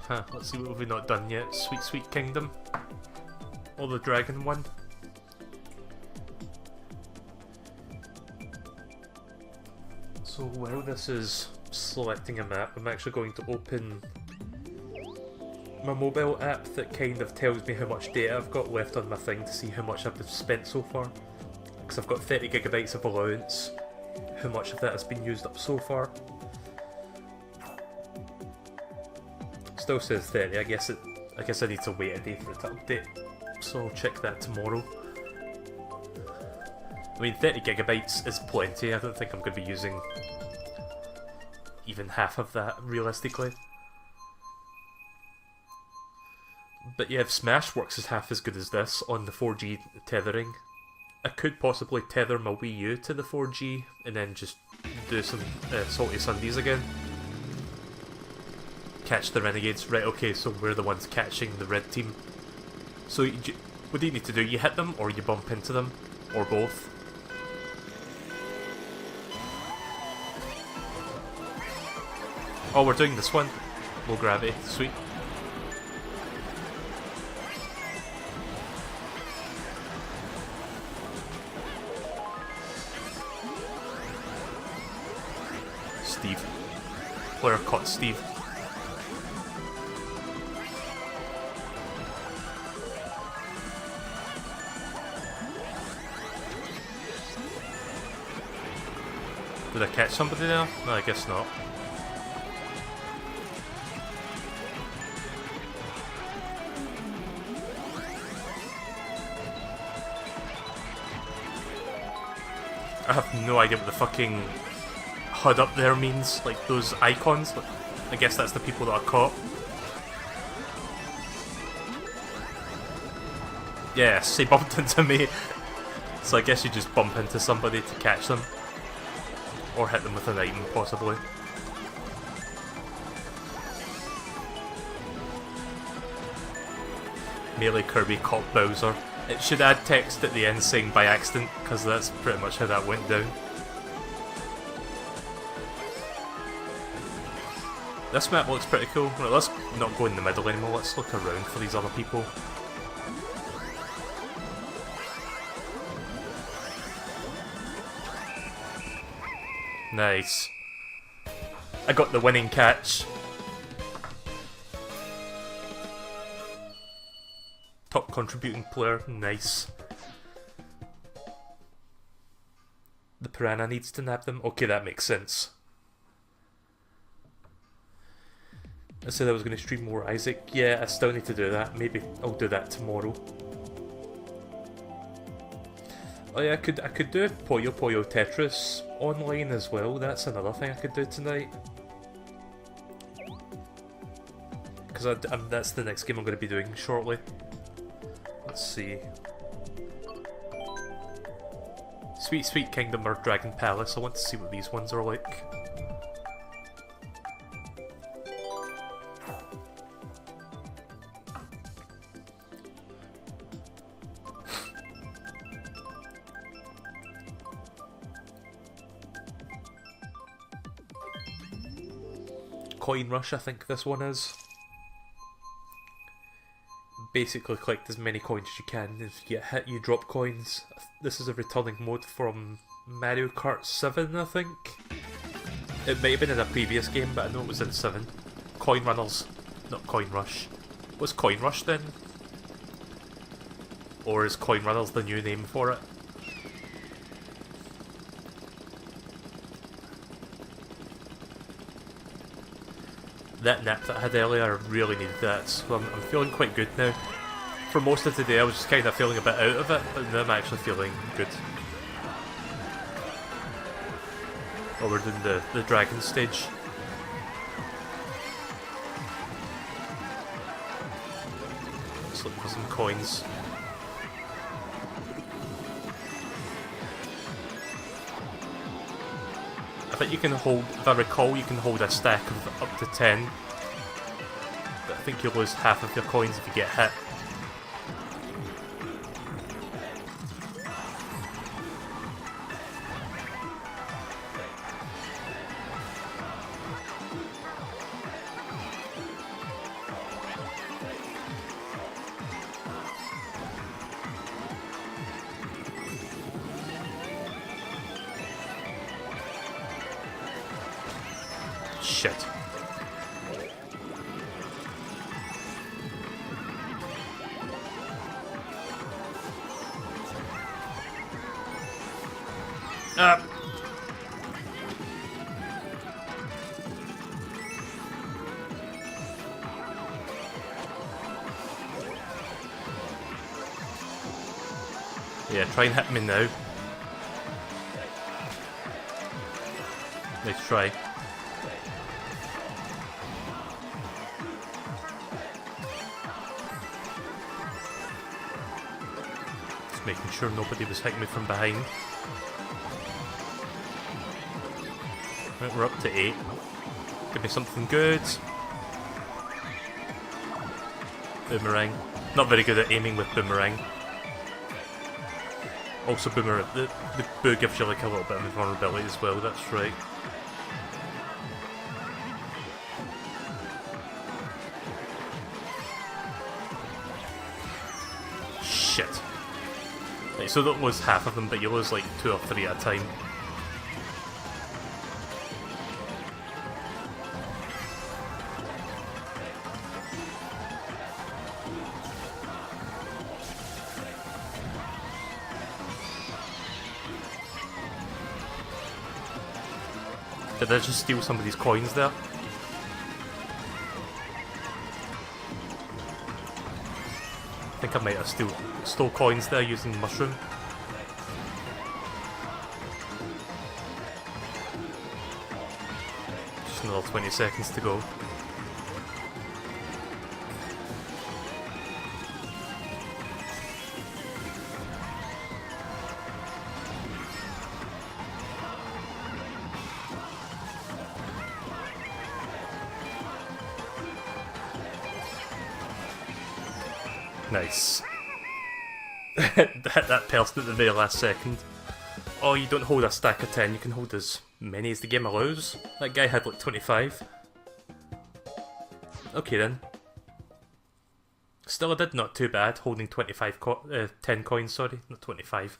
Huh, let's see what have we not done yet. Sweet Sweet Kingdom. Or the dragon one. So while this is selecting a map, I'm actually going to open my mobile app that kind of tells me how much data I've got left on my thing to see how much I've spent so far. Because I've got 30 gigabytes of allowance. How much of that has been used up so far? Still says 30, I guess I need to wait a day for it to update. So I'll check that tomorrow. I mean, 30 gigabytes is plenty. I don't think I'm going to be using even half of that, realistically. But yeah, if Smash works as half as good as this on the 4G tethering, I could possibly tether my Wii U to the 4G and then just do some Salty Sundays again. Catch the Renegades. Right, okay, so we're the ones catching the red team. So what do you need to do? You hit them, or you bump into them, or both. Oh, we're doing this one. Low gravity. Sweet. Steve. Player caught Steve. Did I catch somebody there? No, I guess not. I have no idea what the fucking HUD up there means, like those icons. I guess that's the people that are caught. Yes, he bumped into me. So I guess you just bump into somebody to catch them. Or hit them with an item, possibly. MeleeKirby caught Bowser. It should add text at the end saying by accident, because that's pretty much how that went down. This map looks pretty cool. Right, let's not go in the middle anymore, let's look around for these other people. Nice. I got the winning catch. Top contributing player, nice. The piranha needs to nab them. Okay, that makes sense. I said I was going to stream more Isaac. Yeah, I still need to do that. Maybe I'll do that tomorrow. Oh yeah, I could do Puyo Puyo Tetris online as well. That's another thing I could do tonight. Because that's the next game I'm going to be doing shortly. Let's see. Sweet Sweet Kingdom or Dragon Palace. I want to see what these ones are like. Coin Rush, I think this one is. Basically collect as many coins as you can. If you get hit, you drop coins. This is a returning mode from Mario Kart 7, I think. It might have been in a previous game, but I know it was in 7. Coin Runners, not Coin Rush. What's Coin Rush then? Or is Coin Runners the new name for it? That nap that I had earlier, I really needed that, so I'm feeling quite good now. For most of today I was just kind of feeling a bit out of it, but now I'm actually feeling good. Oh, we're doing the dragon stage. Let's look for some coins. I think you can hold, if I recall, you can hold a stack of up to 10. But I think you'll lose half of your coins if you get hit. Shit. Yeah, try and hit me now. Nice try. Just making sure nobody was hitting me from behind. Right, we're up to 8. Give me something good. Boomerang. Not very good at aiming with boomerang. Also, boomerang. The boo gives you like a little bit of vulnerability as well, that's right. Shit. Right, so that was half of them, but you lose like 2 or 3 at a time. Did I just steal some of these coins there? I think I might have stole coins there using the mushroom. Just another 20 seconds to go. Nice. Hit that person at the very last second. Oh, you don't hold a stack of 10, you can hold as many as the game allows. That guy had like 25. Okay then. Still, I did not too bad holding 10 coins, sorry, not 25.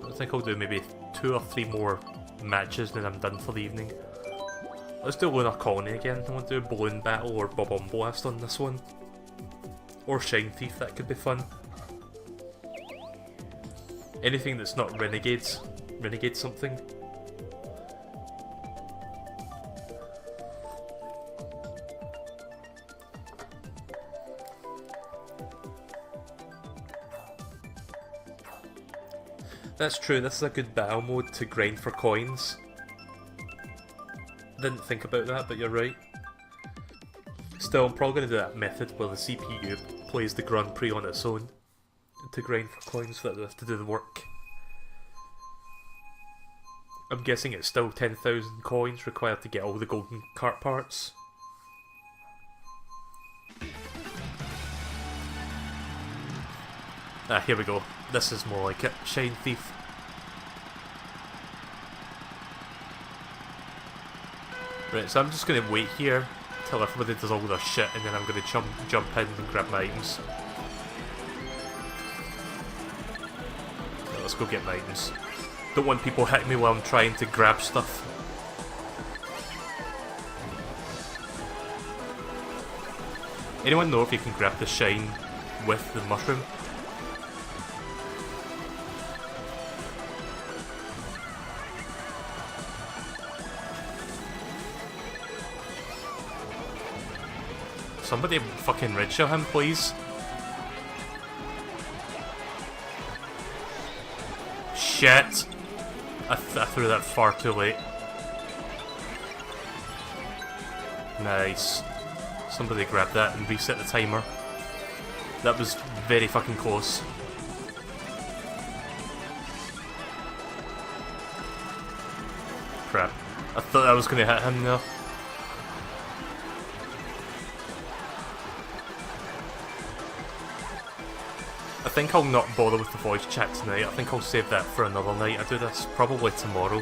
I think I'll do maybe 2 or 3 more matches, then I'm done for the evening. Let's do Lunar Colony again. I want to do Balloon Battle or Bob-omb Blast on this one. Or Shine Thief, that could be fun. Anything that's not Renegades. Renegade something. That's true, this is a good battle mode to grind for coins. Didn't think about that, but you're right. Still, I'm probably going to do that method where the CPU plays the Grand Prix on its own to grind for coins so that they have to do the work. I'm guessing it's still 10,000 coins required to get all the golden Kart parts. Ah, here we go. This is more like it. Shine Thief. Right, so I'm just going to wait here till everybody does all their shit, and then I'm going to jump in and grab my items. So let's go get my items. Don't want people hitting me while I'm trying to grab stuff. Anyone know if you can grab the shine with the mushroom? Somebody fucking red shell him, please. Shit! I threw that far too late. Nice. Somebody grab that and reset the timer. That was very fucking close. Crap. I thought I was going to hit him though. I think I'll not bother with the voice chat tonight. I think I'll save that for another night. I do this probably tomorrow.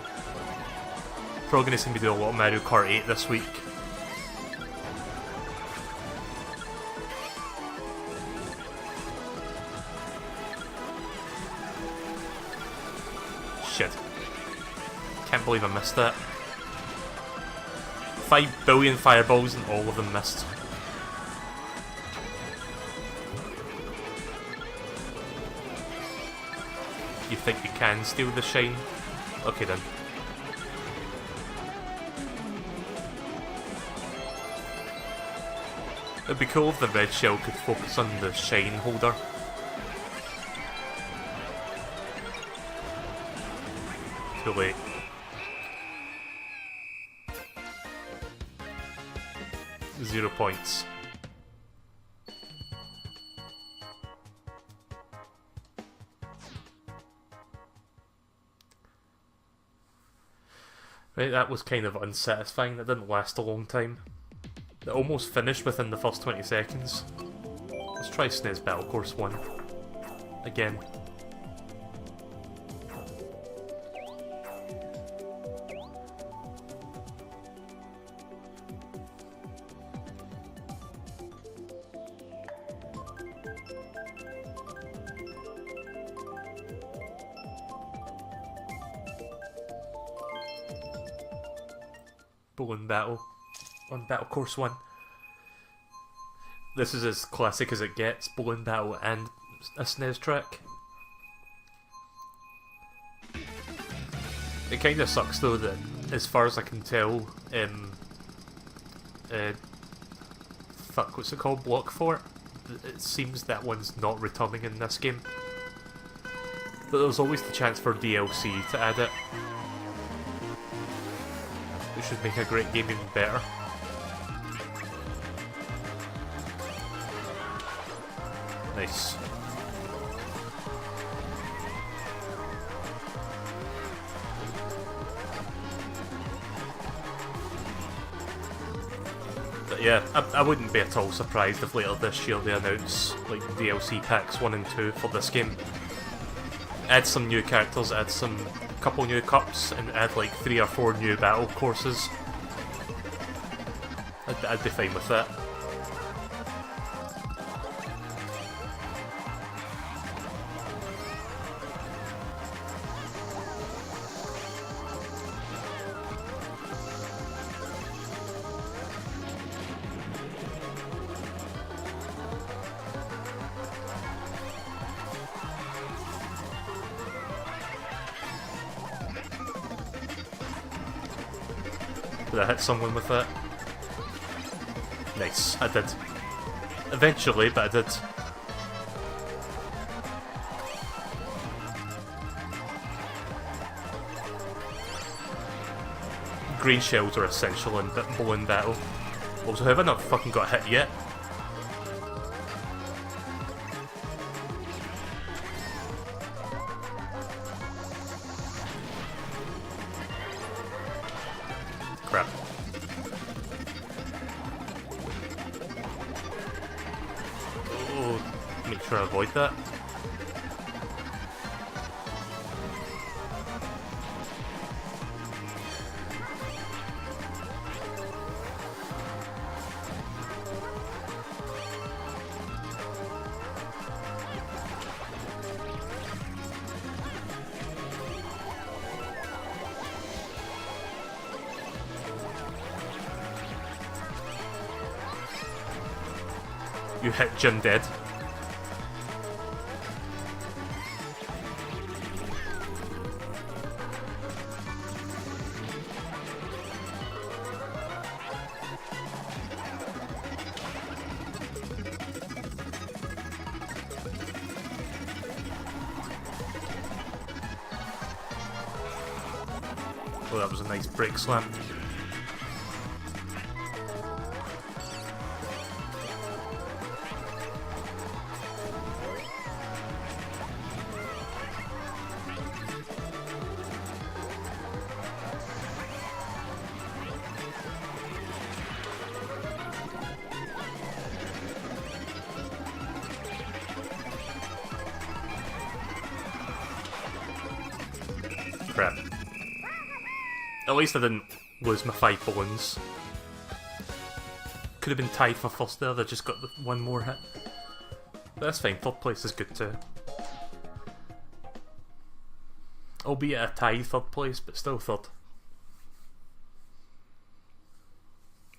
Probably going to see me do a lot of Mario Kart 8 this week. Shit. Can't believe I missed that. 5 billion fireballs and all of them missed. You think you can steal the shine? Okay then. It'd be cool if the red shell could focus on the shine holder. Too late. Zero points. Right, that was kind of unsatisfying. That didn't last a long time. It almost finished within the first 20 seconds. Let's try SNES Battle Course 1. Again. Balloon Battle on Battle Course 1. This is as classic as it gets, Balloon Battle and a SNES track. It kind of sucks though that, as far as I can tell, fuck, what's it called? Block Fort? It seems that one's not returning in this game. But there's always the chance for DLC to add it. It should make a great game even better. Nice. But yeah, I wouldn't be at all surprised if later this year they announce like DLC packs 1 and 2 for this game. Add some new characters, add some couple new cups, and add like 3 or 4 new battle courses. I'd be fine with that. Did I hit someone with that? Nice, I did. Eventually, but I did. Green shells are essential in balloon battle. Also, have I not fucking got hit yet? Crap. Oh, make sure I avoid that. You hit Jim dead. Oh, that was a nice brake slam. Crap. At least I didn't lose my 5 balloons. Could have been tied for first there, I just got the 1 more hit. But that's fine, 3rd place is good too. Albeit a tie 3rd place, but still 3rd.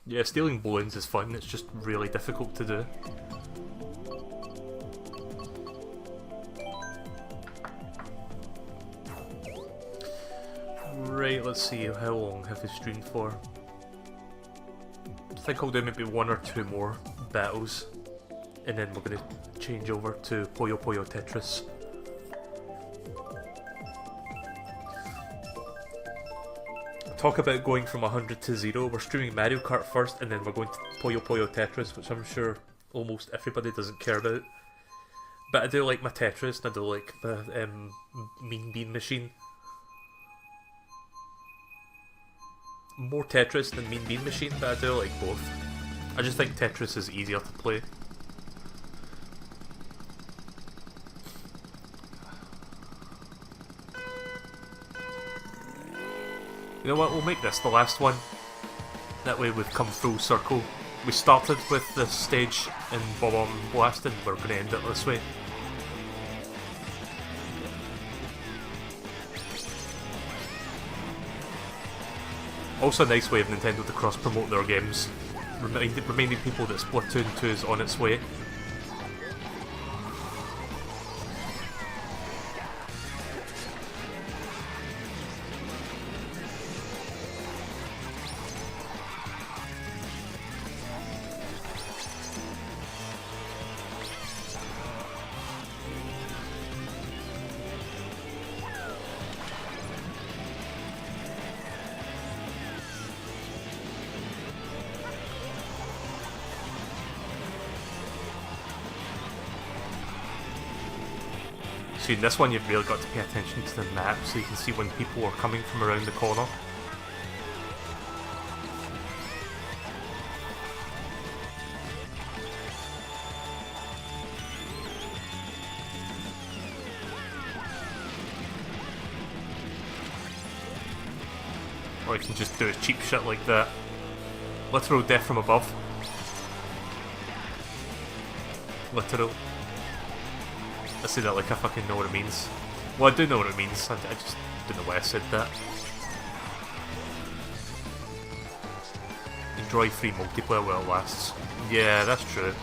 Yeah, stealing balloons is fun, it's just really difficult to do. Right, let's see, how long have we streamed for? I think I'll do maybe 1 or 2 more battles, and then we're going to change over to Puyo Puyo Tetris. Talk about going from 100 to 0, we're streaming Mario Kart first, and then we're going to Puyo Puyo Tetris, which I'm sure almost everybody doesn't care about. But I do like my Tetris, and I do like the Mean Bean Machine. More Tetris than Mean Bean Machine, but I do like both. I just think Tetris is easier to play. You know what, we'll make this the last one. That way we've come full circle. We started with this stage in Bob-omb Blast and we're going to end it this way. Also a nice way of Nintendo to cross-promote their games, reminding people that Splatoon 2 is on its way. See, in this one you've really got to pay attention to the map so you can see when people are coming from around the corner. we can just do cheap shit like that. Literal death from above. Literal. I say that like I fucking know what it means. Well, I do know what it means, I just don't know why I said that. Enjoy free multiplayer while it lasts. Yeah, that's true.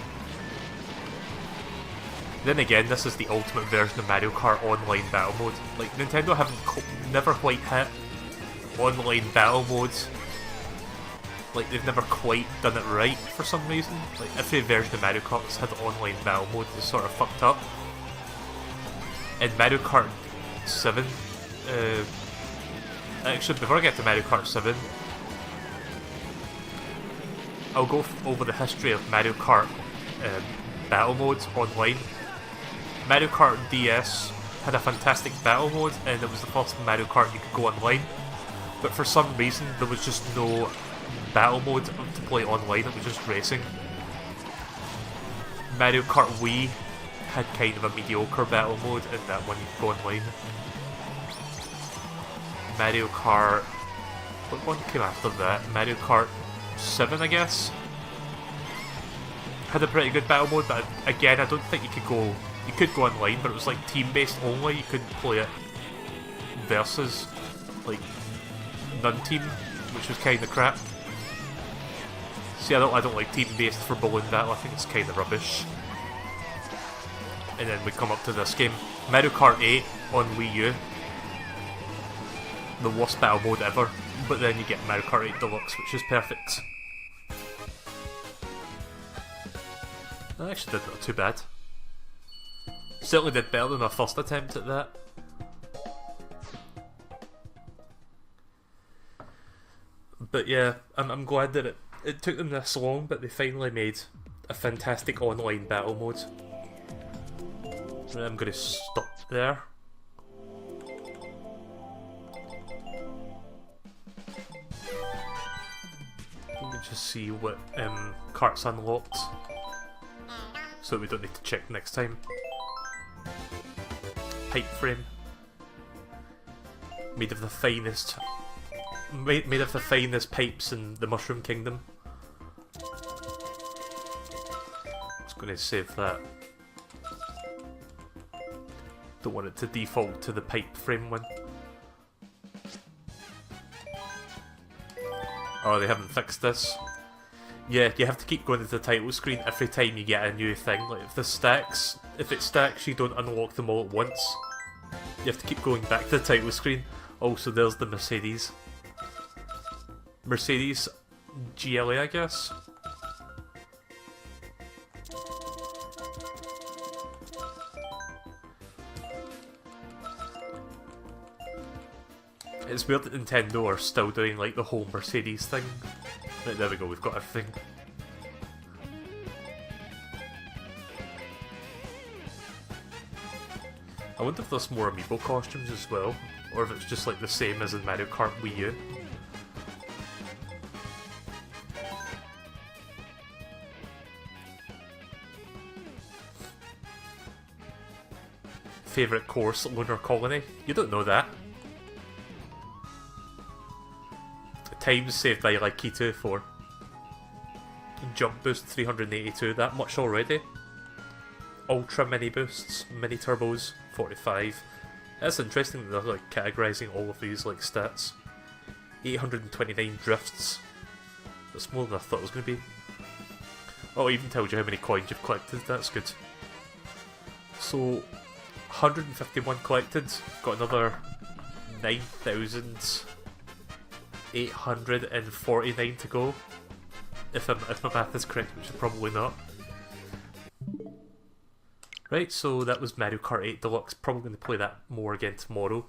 Then again, this is the ultimate version of Mario Kart Online Battle Mode. Like, Nintendo haven't never quite hit online battle modes. Like, they've never quite done it right for some reason. Like, every version of Mario Kart that's had online battle mode is sort of fucked up. In Mario Kart 7, actually, before I get to Mario Kart 7, I'll go over the history of Mario Kart battle modes online. Mario Kart DS had a fantastic battle mode, and it was the first Mario Kart you could go online. But for some reason, there was just no battle mode to play online, it was just racing. Mario Kart Wii had kind of a mediocre battle mode, and that one you could go online. Mario Kart... what one came after that? Mario Kart 7, I guess? Had a pretty good battle mode, but again, I don't think you could go... you could go online, but it was like team-based only, you couldn't play it versus, like, non-team, which was kind of crap. See, I don't like team-based for bowling battle, I think it's kind of rubbish. And then we come up to this game, Mario Kart 8 on Wii U. The worst battle mode ever, but then you get Mario Kart 8 Deluxe, which is perfect. I actually did not too bad. Certainly did better than our first attempt at that. But yeah, I'm glad that it took them this long, but they finally made a fantastic online battle mode. I'm going to stop there. Let me just see what cart's unlocked, so we don't need to check next time. Pipe frame, made of the finest pipes in the Mushroom Kingdom. Just going to save that. Don't want it to default to the pipe frame one. Oh, they haven't fixed this. Yeah, you have to keep going to the title screen every time you get a new thing. Like, if it stacks, you don't unlock them all at once. You have to keep going back to the title screen. Also, there's the Mercedes. Mercedes GLA, I guess. It's weird that Nintendo are still doing like the whole Mercedes thing. Right, there we go, we've got everything. I wonder if there's more amiibo costumes as well, or if it's just like the same as in Mario Kart Wii U. Favourite course, Lunar Colony? You don't know that. Times saved by like Keto 4. Jump boost 382, that much already. Ultra mini boosts, mini turbos 45. That's interesting that they're like categorising all of these like stats. 829 drifts. That's more than I thought it was going to be. Oh, it even tells you how many coins you've collected, that's good. So, 151 collected, got another 9,849 to go. If my math is correct, which is probably not. Right, so that was Mario Kart 8 Deluxe. Probably going to play that more again tomorrow.